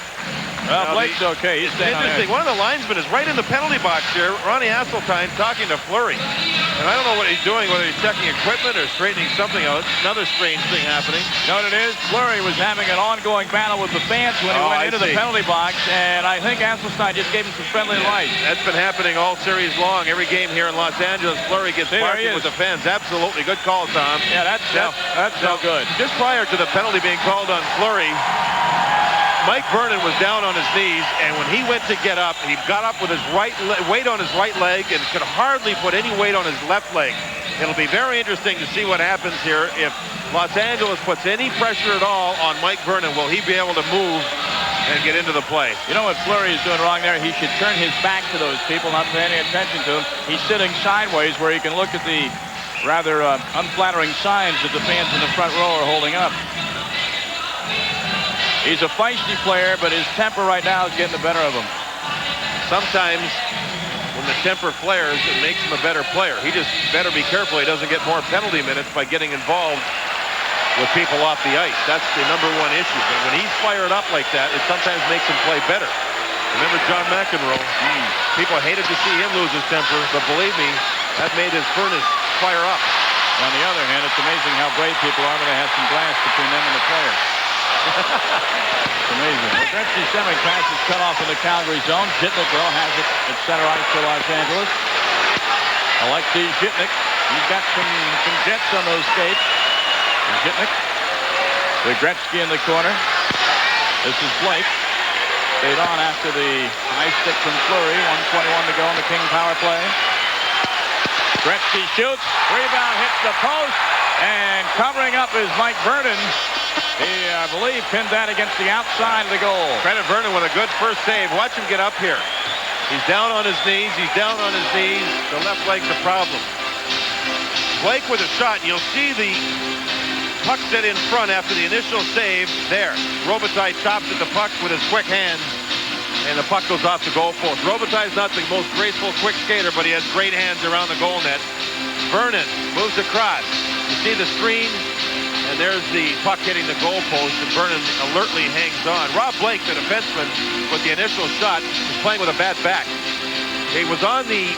Well, Blake's okay. He's staying on interesting. One of the linesmen is right in the penalty box here. Ronnie Hasseltine talking to Fleury. And I don't know what he's doing, whether he's checking equipment or straightening something out. Another strange thing happening. You know what it is? Fleury was having an ongoing battle with the fans when he went into the penalty box, and I think Hasseltine just gave him some friendly advice. That's been happening all series long. Every game here in Los Angeles, Fleury gets barking with the fans. Absolutely. Good call, Tom. Yeah, that's no good. Just prior to the penalty being called on Fleury, Mike Vernon was down on his knees, and when he went to get up, he got up with his weight on his right leg and could hardly put any weight on his left leg. It'll be very interesting to see what happens here. If Los Angeles puts any pressure at all on Mike Vernon, will he be able to move and get into the play? You know what Fleury is doing wrong there? He should turn his back to those people, not pay any attention to them. He's sitting sideways where he can look at the rather unflattering signs that the fans in the front row are holding up. He's a feisty player, but his temper right now is getting the better of him. Sometimes when the temper flares, it makes him a better player. He just better be careful he doesn't get more penalty minutes by getting involved with people off the ice. That's the #1 issue. But when he's fired up like that, it sometimes makes him play better. Remember John McEnroe? People hated to see him lose his temper, but believe me, that made his furnace fire up. On the other hand, it's amazing how brave people are when they have some glass between them and the player. It's amazing. The Gretzky semi-pass is cut off in the Calgary zone. Zhitnik, though, has it at center ice for Los Angeles. Alexei Zhitnik. He's got some jets on those skates. Zhitnik. With Gretzky in the corner. This is Blake. Stayed on after the high stick from Fleury. 1:21 to go in the King power play. Gretzky shoots. Rebound hits the post. And covering up is Mike Vernon. He, I believe, pinned that against the outside of the goal. Credit Vernon with a good first save. Watch him get up here. He's down on his knees. He's down on his knees. The left leg's a problem. Blake with a shot. And you'll see the puck set in front after the initial save there. Robitaille chops at the puck with his quick hands. and the puck goes off the goalpost. Robitaille's not the most graceful, quick skater, but he has great hands around the goal net. Vernon moves across. You see the screen, and there's the puck hitting the goalpost, and Vernon alertly hangs on. Rob Blake, the defenseman, with the initial shot, was playing with a bad back. He was on the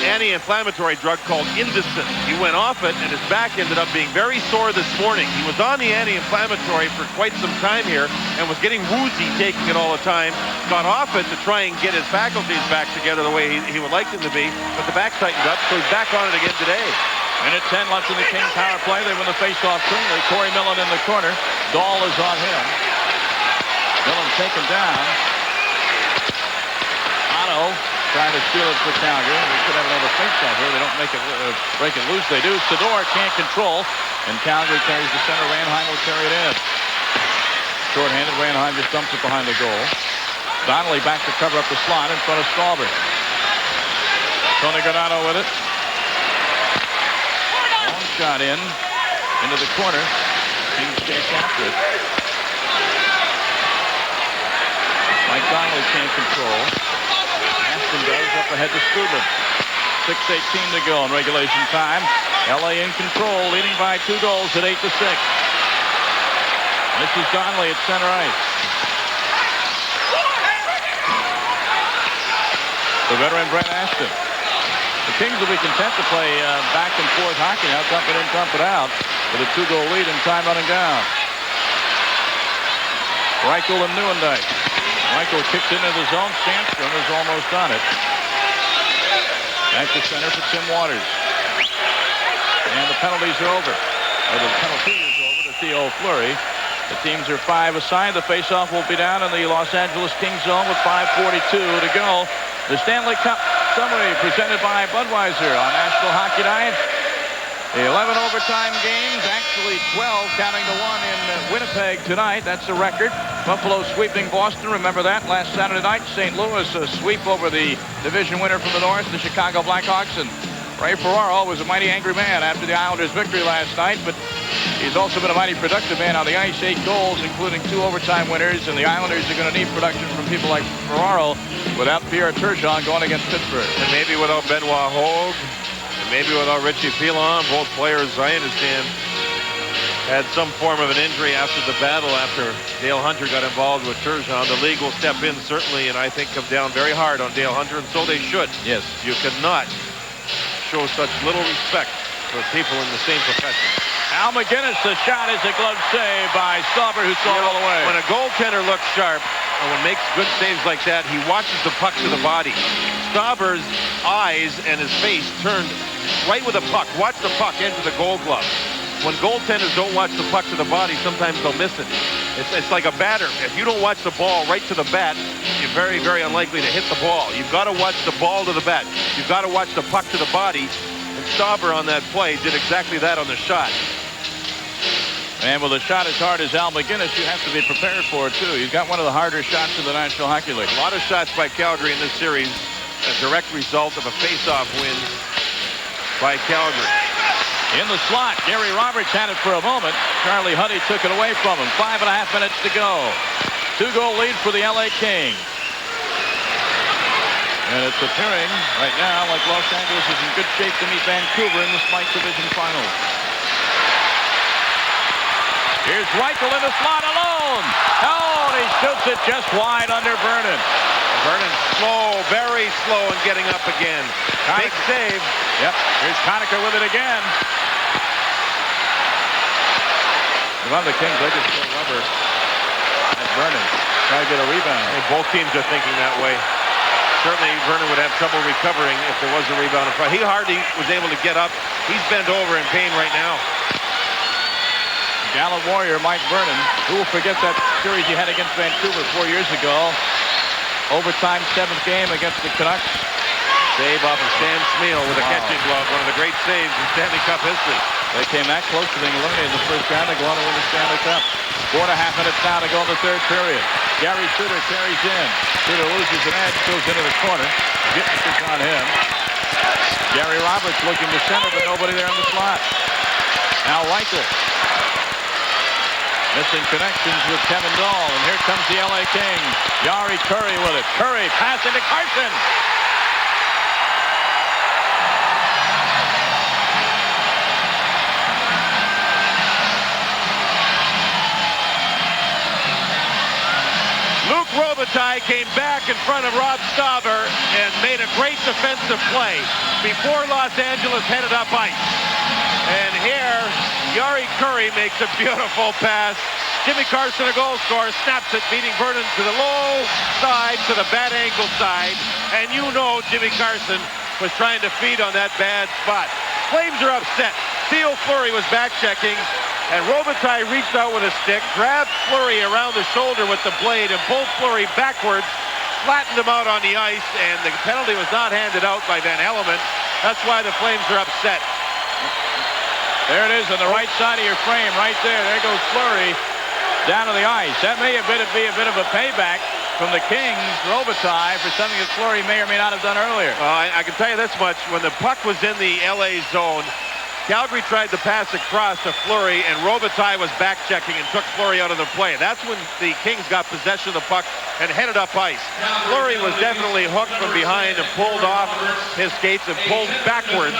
anti-inflammatory drug called Indocin. He went off it, and his back ended up being very sore this morning. He was on the anti-inflammatory for quite some time here and was getting woozy taking it all the time. Got off it to try and get his faculties back together the way he would like them to be, but the back tightened up, so he's back on it again today. Minute 10 left in the King power play. They win the faceoff cleanly. Corey Millen in the corner. Dahl is on him. Millen taken down. Otto trying to steal it for Calgary. They could have another faceoff here. They don't make it break it loose. They do. Sador can't control, and Calgary carries the center. Ranheim will carry it in. Short-handed. Ranheim just dumps it behind the goal. Donnelly back to cover up the slot in front of Stauber. Tony Granado with it. Long shot into the corner. Kings chase after it. Mike Donnelly can't control. Aston does up ahead to Stubin. 6:18 to go in regulation time. LA in control, leading by 2 goals at 8-6. This is Donnelly at center ice. The veteran Brent Aston. The Kings will be content to play back and forth hockey now, dump it in, dump it out, with a 2-goal lead and time running down. Reichel and Neuendijk. Reichel kicks into the zone. Sandstrom is almost on it. Back to center for Tim Waters. And the penalties are over. Or the penalty is over to Theo Fleury. The teams are 5 aside. The faceoff will be down in the Los Angeles Kings zone with 5:42 to go. The Stanley Cup summary presented by Budweiser on National Hockey Night. The 11 overtime games, actually 12 counting to 1 in Winnipeg tonight. That's a record. Buffalo sweeping Boston. Remember that last Saturday night. St. Louis a sweep over the division winner from the North, the Chicago Blackhawks. And Ray Ferraro was a mighty angry man after the Islanders' victory last night, but he's also been a mighty productive man on the ice. 8 goals, including 2 overtime winners, and the Islanders are going to need production from people like Ferraro without Pierre Turgeon going against Pittsburgh. And maybe without Benoit Hogue, and maybe without Richie Pilon. Both players, I understand, had some form of an injury after the battle after Dale Hunter got involved with Turgeon. The league will step in, certainly, and I think come down very hard on Dale Hunter, and so they should. Yes. You cannot show such little respect for people in the same profession. Al McGinnis, the shot is a glove save by Stauber, who saw it all the way. When a goaltender looks sharp and when makes good saves like that, he watches the puck to the body. Stauber's eyes and his face turned right with the puck. Watch the puck into the Gold Glove. When goaltenders don't watch the puck to the body, sometimes they'll miss it. It's like a batter. If you don't watch the ball right to the bat, you're very, very unlikely to hit the ball. You've got to watch the ball to the bat. You've got to watch the puck to the body. And Stauber on that play did exactly that on the shot. And with a shot as hard as Al McGinnis, you have to be prepared for it, too. He's got one of the harder shots in the National Hockey League. A lot of shots by Calgary in this series, a direct result of a face-off win by Calgary. In the slot, Gary Roberts had it for a moment. Charlie Huddy took it away from him. 5.5 minutes to go. 2-goal lead for the LA Kings. And it's appearing right now like Los Angeles is in good shape to meet Vancouver in the Smythe Division Finals. Here's Reichel in the slot alone. Oh, and he shoots it just wide under Vernon. Vernon slow, very slow in getting up again. Big save. Yep, here's Conacher with it again. One of the Kings, they just throw rubber at Vernon. Try to get a rebound. Hey, both teams are thinking that way. Certainly Vernon would have trouble recovering if there was a rebound in front. He hardly was able to get up. He's bent over in pain right now. Gallant warrior Mike Vernon. Who will forget that series he had against Vancouver 4 years ago? Overtime 7th game against the Canucks. Save off of Stan Smeal with a catching glove. One of the great saves in Stanley Cup history. They came that close to being eliminated in the first round. They go on to win the Stanley Cup. 4.5 minutes now to go in the third period. Gary Suter carries in. Suter loses an edge, goes into the corner. Gittick is on him. Gary Roberts looking to center, but nobody there in the slot. Now Reichel. Missing connections with Kevin Dahl. And here comes the LA Kings. Yari Curry with it. Curry passing to Carson. Luke Robitaille came back in front of Rob Stauber and made a great defensive play before Los Angeles headed up ice. And here, Yari Curry makes a beautiful pass. Jimmy Carson, a goal scorer, snaps it, beating Vernon to the low side, to the bad angle side. And you know Jimmy Carson was trying to feed on that bad spot. Flames are upset. Theo Fleury was back checking. And Robitaille reached out with a stick, grabbed Fleury around the shoulder with the blade, and pulled Fleury backwards, flattened him out on the ice, and the penalty was not handed out by Van Hellemond. That's why the Flames are upset. There it is on the right side of your frame, right there. There goes Fleury down to the ice. That may be a bit of a payback from the Kings, Robitaille, for something that Fleury may or may not have done earlier. I can tell you this much. When the puck was in the LA zone, Calgary tried to pass across to Fleury, and Robitaille was back-checking and took Fleury out of the play. That's when the Kings got possession of the puck and headed up ice. Fleury was definitely hooked from behind and pulled off his skates and pulled backwards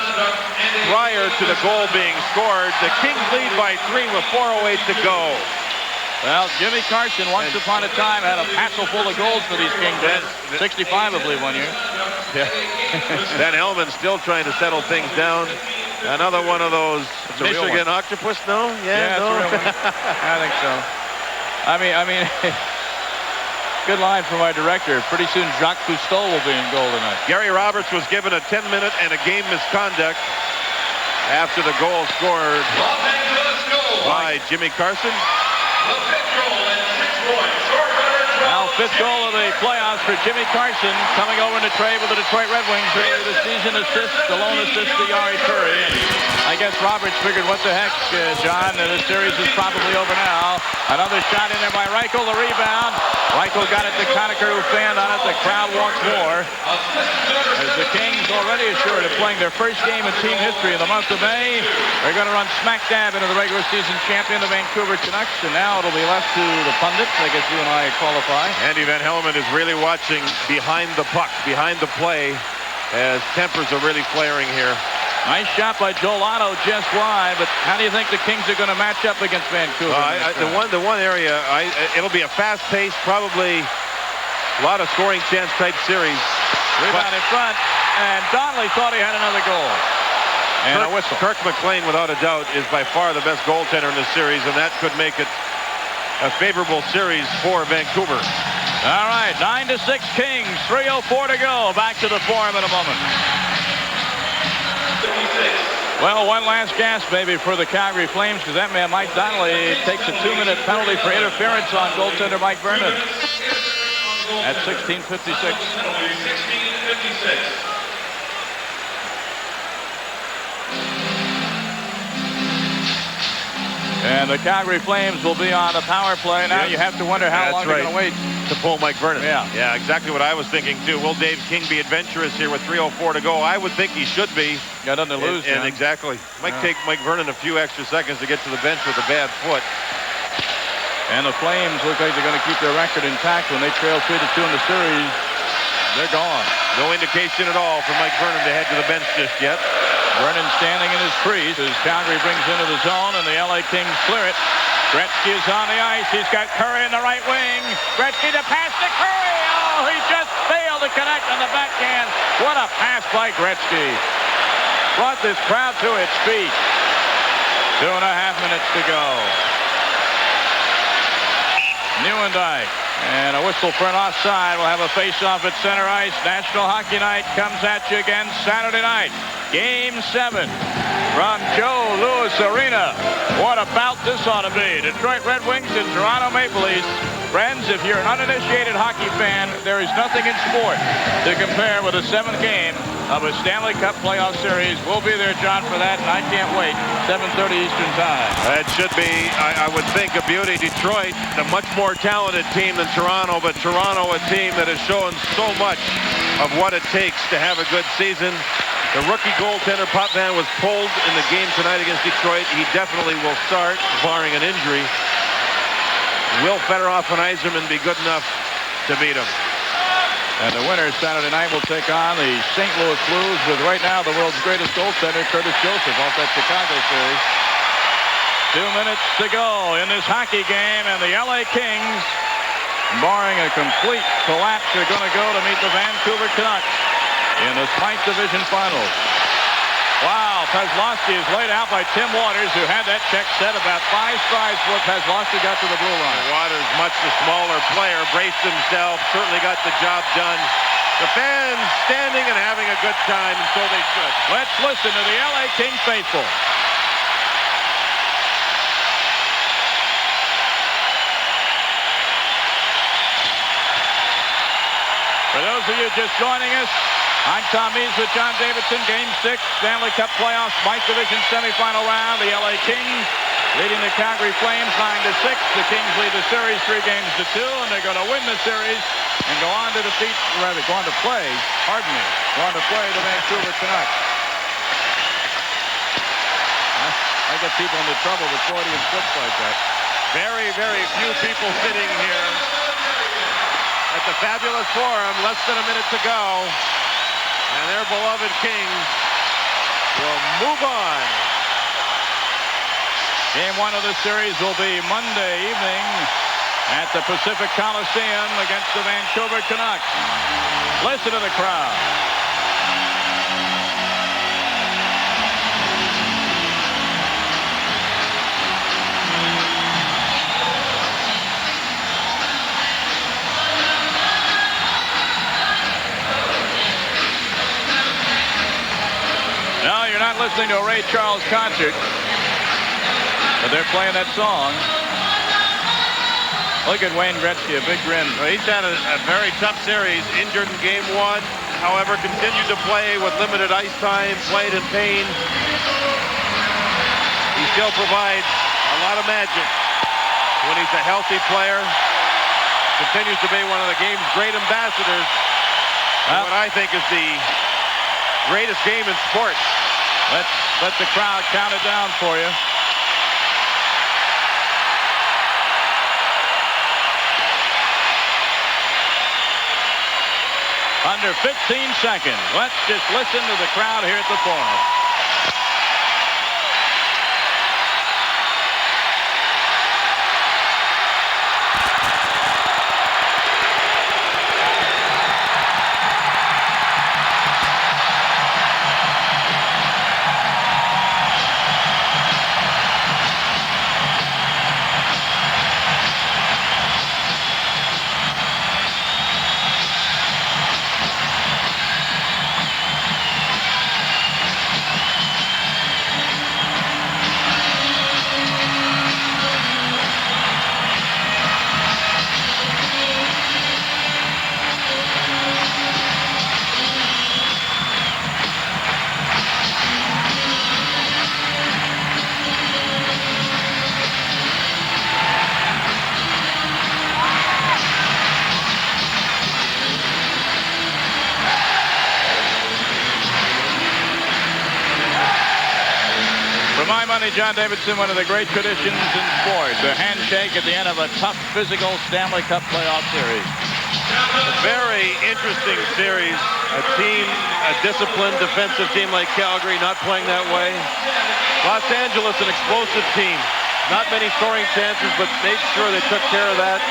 prior to the goal being scored. The Kings lead by 3 with 4:08 to go. Well, Jimmy Carson, once upon a time, had a passel full of goals for these Kings. 65, I believe, one year. Yeah. Van Hellemond still trying to settle things down. Another one of those Michigan octopus, no? Yeah, no. It's a real one. I think so. I mean, good line from our director. Pretty soon Jacques Cousteau will be in goal tonight. Gary Roberts was given a 10-minute and a game misconduct after the goal scored by Jimmy Carson. Now, 5th goal of the playoffs for Jimmy Carson, coming over in the trade with the Detroit Red Wings. Early the season assist, the lone assist to Yari Curry. And I guess Roberts figured, what the heck, John, this series is probably over now. Another shot in there by Reichel, the rebound. Reichel got it to Conacher, who fanned on it. The crowd wants more. As the Kings already assured of playing their first game in team history in the month of May, they're going to run smack dab into the regular season champion, the Vancouver Canucks. And now it'll be left to the pundits. I guess you and I qualify. Andy Van Hellemond is really watching behind the puck, behind the play, as tempers are really flaring here. Nice shot by Joel Otto, just wide, but how do you think the Kings are going to match up against Vancouver? The one area, it'll be a fast-paced, probably a lot of scoring chance type series. Rebound in front, and Donnelly thought he had another goal. And a whistle. Kirk McLean, without a doubt, is by far the best goaltender in this series, and that could make it a favorable series for Vancouver. All right, 9-6 Kings, 3:04 to go. Back to the Forum in a moment. Well, one last gasp maybe for the Calgary Flames, because that man, Mike Donnelly, takes a 2-minute penalty for interference on goaltender Mike Vernon at 16:56. And the Calgary Flames will be on a power play. Now you have to wonder how long they're going to wait to pull Mike Vernon. Yeah, exactly what I was thinking too. Will Dave King be adventurous here with 3:04 to go? I would think he should be. Got nothing to lose. And exactly. Might take Mike Vernon a few extra seconds to get to the bench with a bad foot. And the Flames look like they're going to keep their record intact when they trail 3-2 in the series. They're gone. No indication at all for Mike Vernon to head to the bench just yet. Vernon standing in his crease as Calgary brings into the zone, and the LA Kings clear it. Gretzky is on the ice. He's got Curry in the right wing. Gretzky to pass to Curry. Oh, he just failed to connect on the backhand. What a pass by Gretzky. Brought this crowd to its feet. 2.5 minutes to go. Nieuwendyk. And a whistle for an offside. We'll have a face-off at center ice. National Hockey Night comes at you again Saturday night. Game 7 from Joe Louis Arena. What a bout this ought to be. Detroit Red Wings and Toronto Maple Leafs. Friends, if you're an uninitiated hockey fan, there is nothing in sport to compare with the 7th game of a Stanley Cup playoff series. We'll be there, John, for that, and I can't wait. 7:30 Eastern Time. It should be, I would think, a beauty. Detroit, a much more talented team than Toronto, but Toronto, a team that has shown so much of what it takes to have a good season. The rookie goaltender, Potvin, was pulled in the game tonight against Detroit. He definitely will start, barring an injury. And the Red Wings, a team that has shown so much of what it takes to have a good season. The rookie goaltender, Potvin, was pulled in the game tonight against Detroit. He definitely will start, barring an injury. will Fedorov and Yzerman be good enough to beat them? And the winner Saturday night will take on the St. Louis Blues with right now the world's greatest goaltender, Curtis Joseph, off that Chicago series. 2 minutes to go in this hockey game, and the LA Kings, barring a complete collapse, are going to go to meet the Vancouver Canucks in the Smythe Division Finals. Wow, Kozlowski is laid out by Tim Waters, who had that check set about 5 strides before Kozlowski got to the blue line. Waters, much the smaller player, braced himself, certainly got the job done. The fans standing and having a good time, and so they should. Let's listen to the LA King faithful. For those of you just joining us, I'm Tom Mees with John Davidson. Game 6, Stanley Cup playoffs, Smythe Division semifinal round. The LA Kings leading the Calgary Flames 9-6. The Kings lead the series 3-2, and they're going to win the series and go on to defeat, rather, go on to play the Vancouver Canucks. I get people into trouble with Freudian slips like that. Very, very few people sitting here at the fabulous Forum. Less than a minute to go. And their beloved Kings will move on. Game 1 of the series will be Monday evening at the Pacific Coliseum against the Vancouver Canucks. Listen to the crowd. No, you're not listening to a Ray Charles concert, but they're playing that song. Look at Wayne Gretzky, a big grin. Well, he's had a very tough series, injured in game 1. However, continued to play with limited ice time, played in pain. He still provides a lot of magic when he's a healthy player. Continues to be one of the game's great ambassadors. What I think is the greatest game in sports. Let's let the crowd count it down for you. Under 15 seconds. Let's just listen to the crowd here at the Forum. For my money, John Davidson, one of the great traditions in sport, the handshake at the end of a tough, physical Stanley Cup playoff series. A very interesting series. A disciplined defensive team like Calgary not playing that way. Los Angeles, an explosive team. Not many scoring chances, but made sure they took care of that.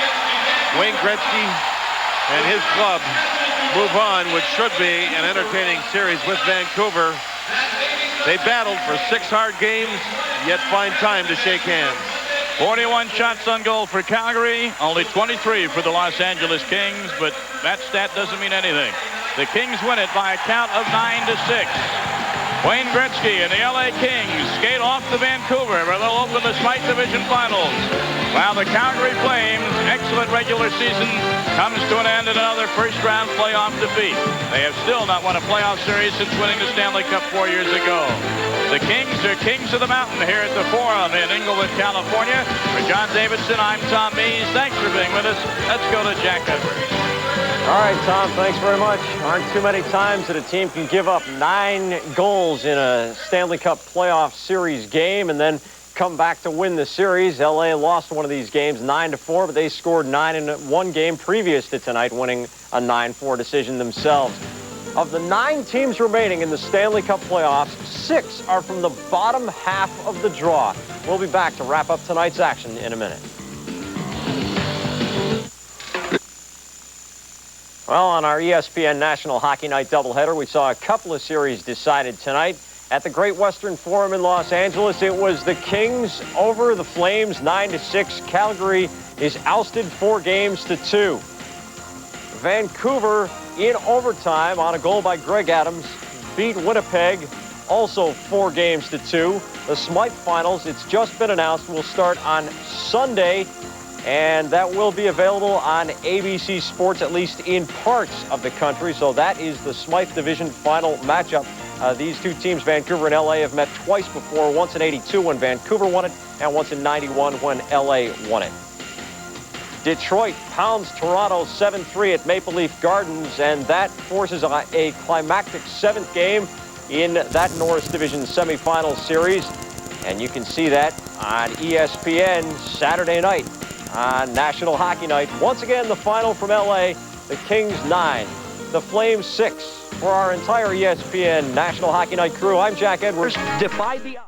Wayne Gretzky and his club move on, which should be an entertaining series with Vancouver. They battled for 6 hard games, yet find time to shake hands. 41 shots on goal for Calgary, only 23 for the Los Angeles Kings, but that stat doesn't mean anything. The Kings win it by a count of 9-6. Wayne Gretzky and the LA Kings skate off to Vancouver, where they'll open the Smythe Division Finals. While the Calgary Flames' excellent regular season comes to an end in another first-round playoff defeat. They have still not won a playoff series since winning the Stanley Cup 4 years ago. The Kings are kings of the mountain here at the Forum in Inglewood, California. For John Davidson, I'm Tom Mees. Thanks for being with us. Let's go to Jack Edwards. All right, Tom, thanks very much. Aren't too many times that a team can give up 9 goals in a Stanley Cup playoff series game and then come back to win the series. LA lost one of these games 9-4, but they scored 9 in one game previous to tonight, winning a 9-4 decision themselves. Of the 9 teams remaining in the Stanley Cup playoffs, 6 are from the bottom half of the draw. We'll be back to wrap up tonight's action in a minute. Well, on our ESPN National Hockey Night doubleheader, we saw a couple of series decided tonight. At the Great Western Forum in Los Angeles, it was the Kings over the Flames 9-6. Calgary is ousted 4-2. Vancouver in overtime on a goal by Greg Adams beat Winnipeg also 4-2. The Smythe finals, it's just been announced, will start on Sunday, and that will be available on ABC Sports, at least in parts of the country. So that is the Smythe Division final matchup. These two teams, Vancouver and LA, have met twice before, once in '82 when Vancouver won it, and once in '91 when LA won it. Detroit pounds Toronto 7-3 at Maple Leaf Gardens, and that forces a climactic 7th game in that Norris Division semifinal series. And you can see that on ESPN Saturday night on National Hockey Night. Once again, the final from LA, the Kings 9, the Flames 6. For our entire ESPN National Hockey Night crew, I'm Jack Edwards. Defy the odds.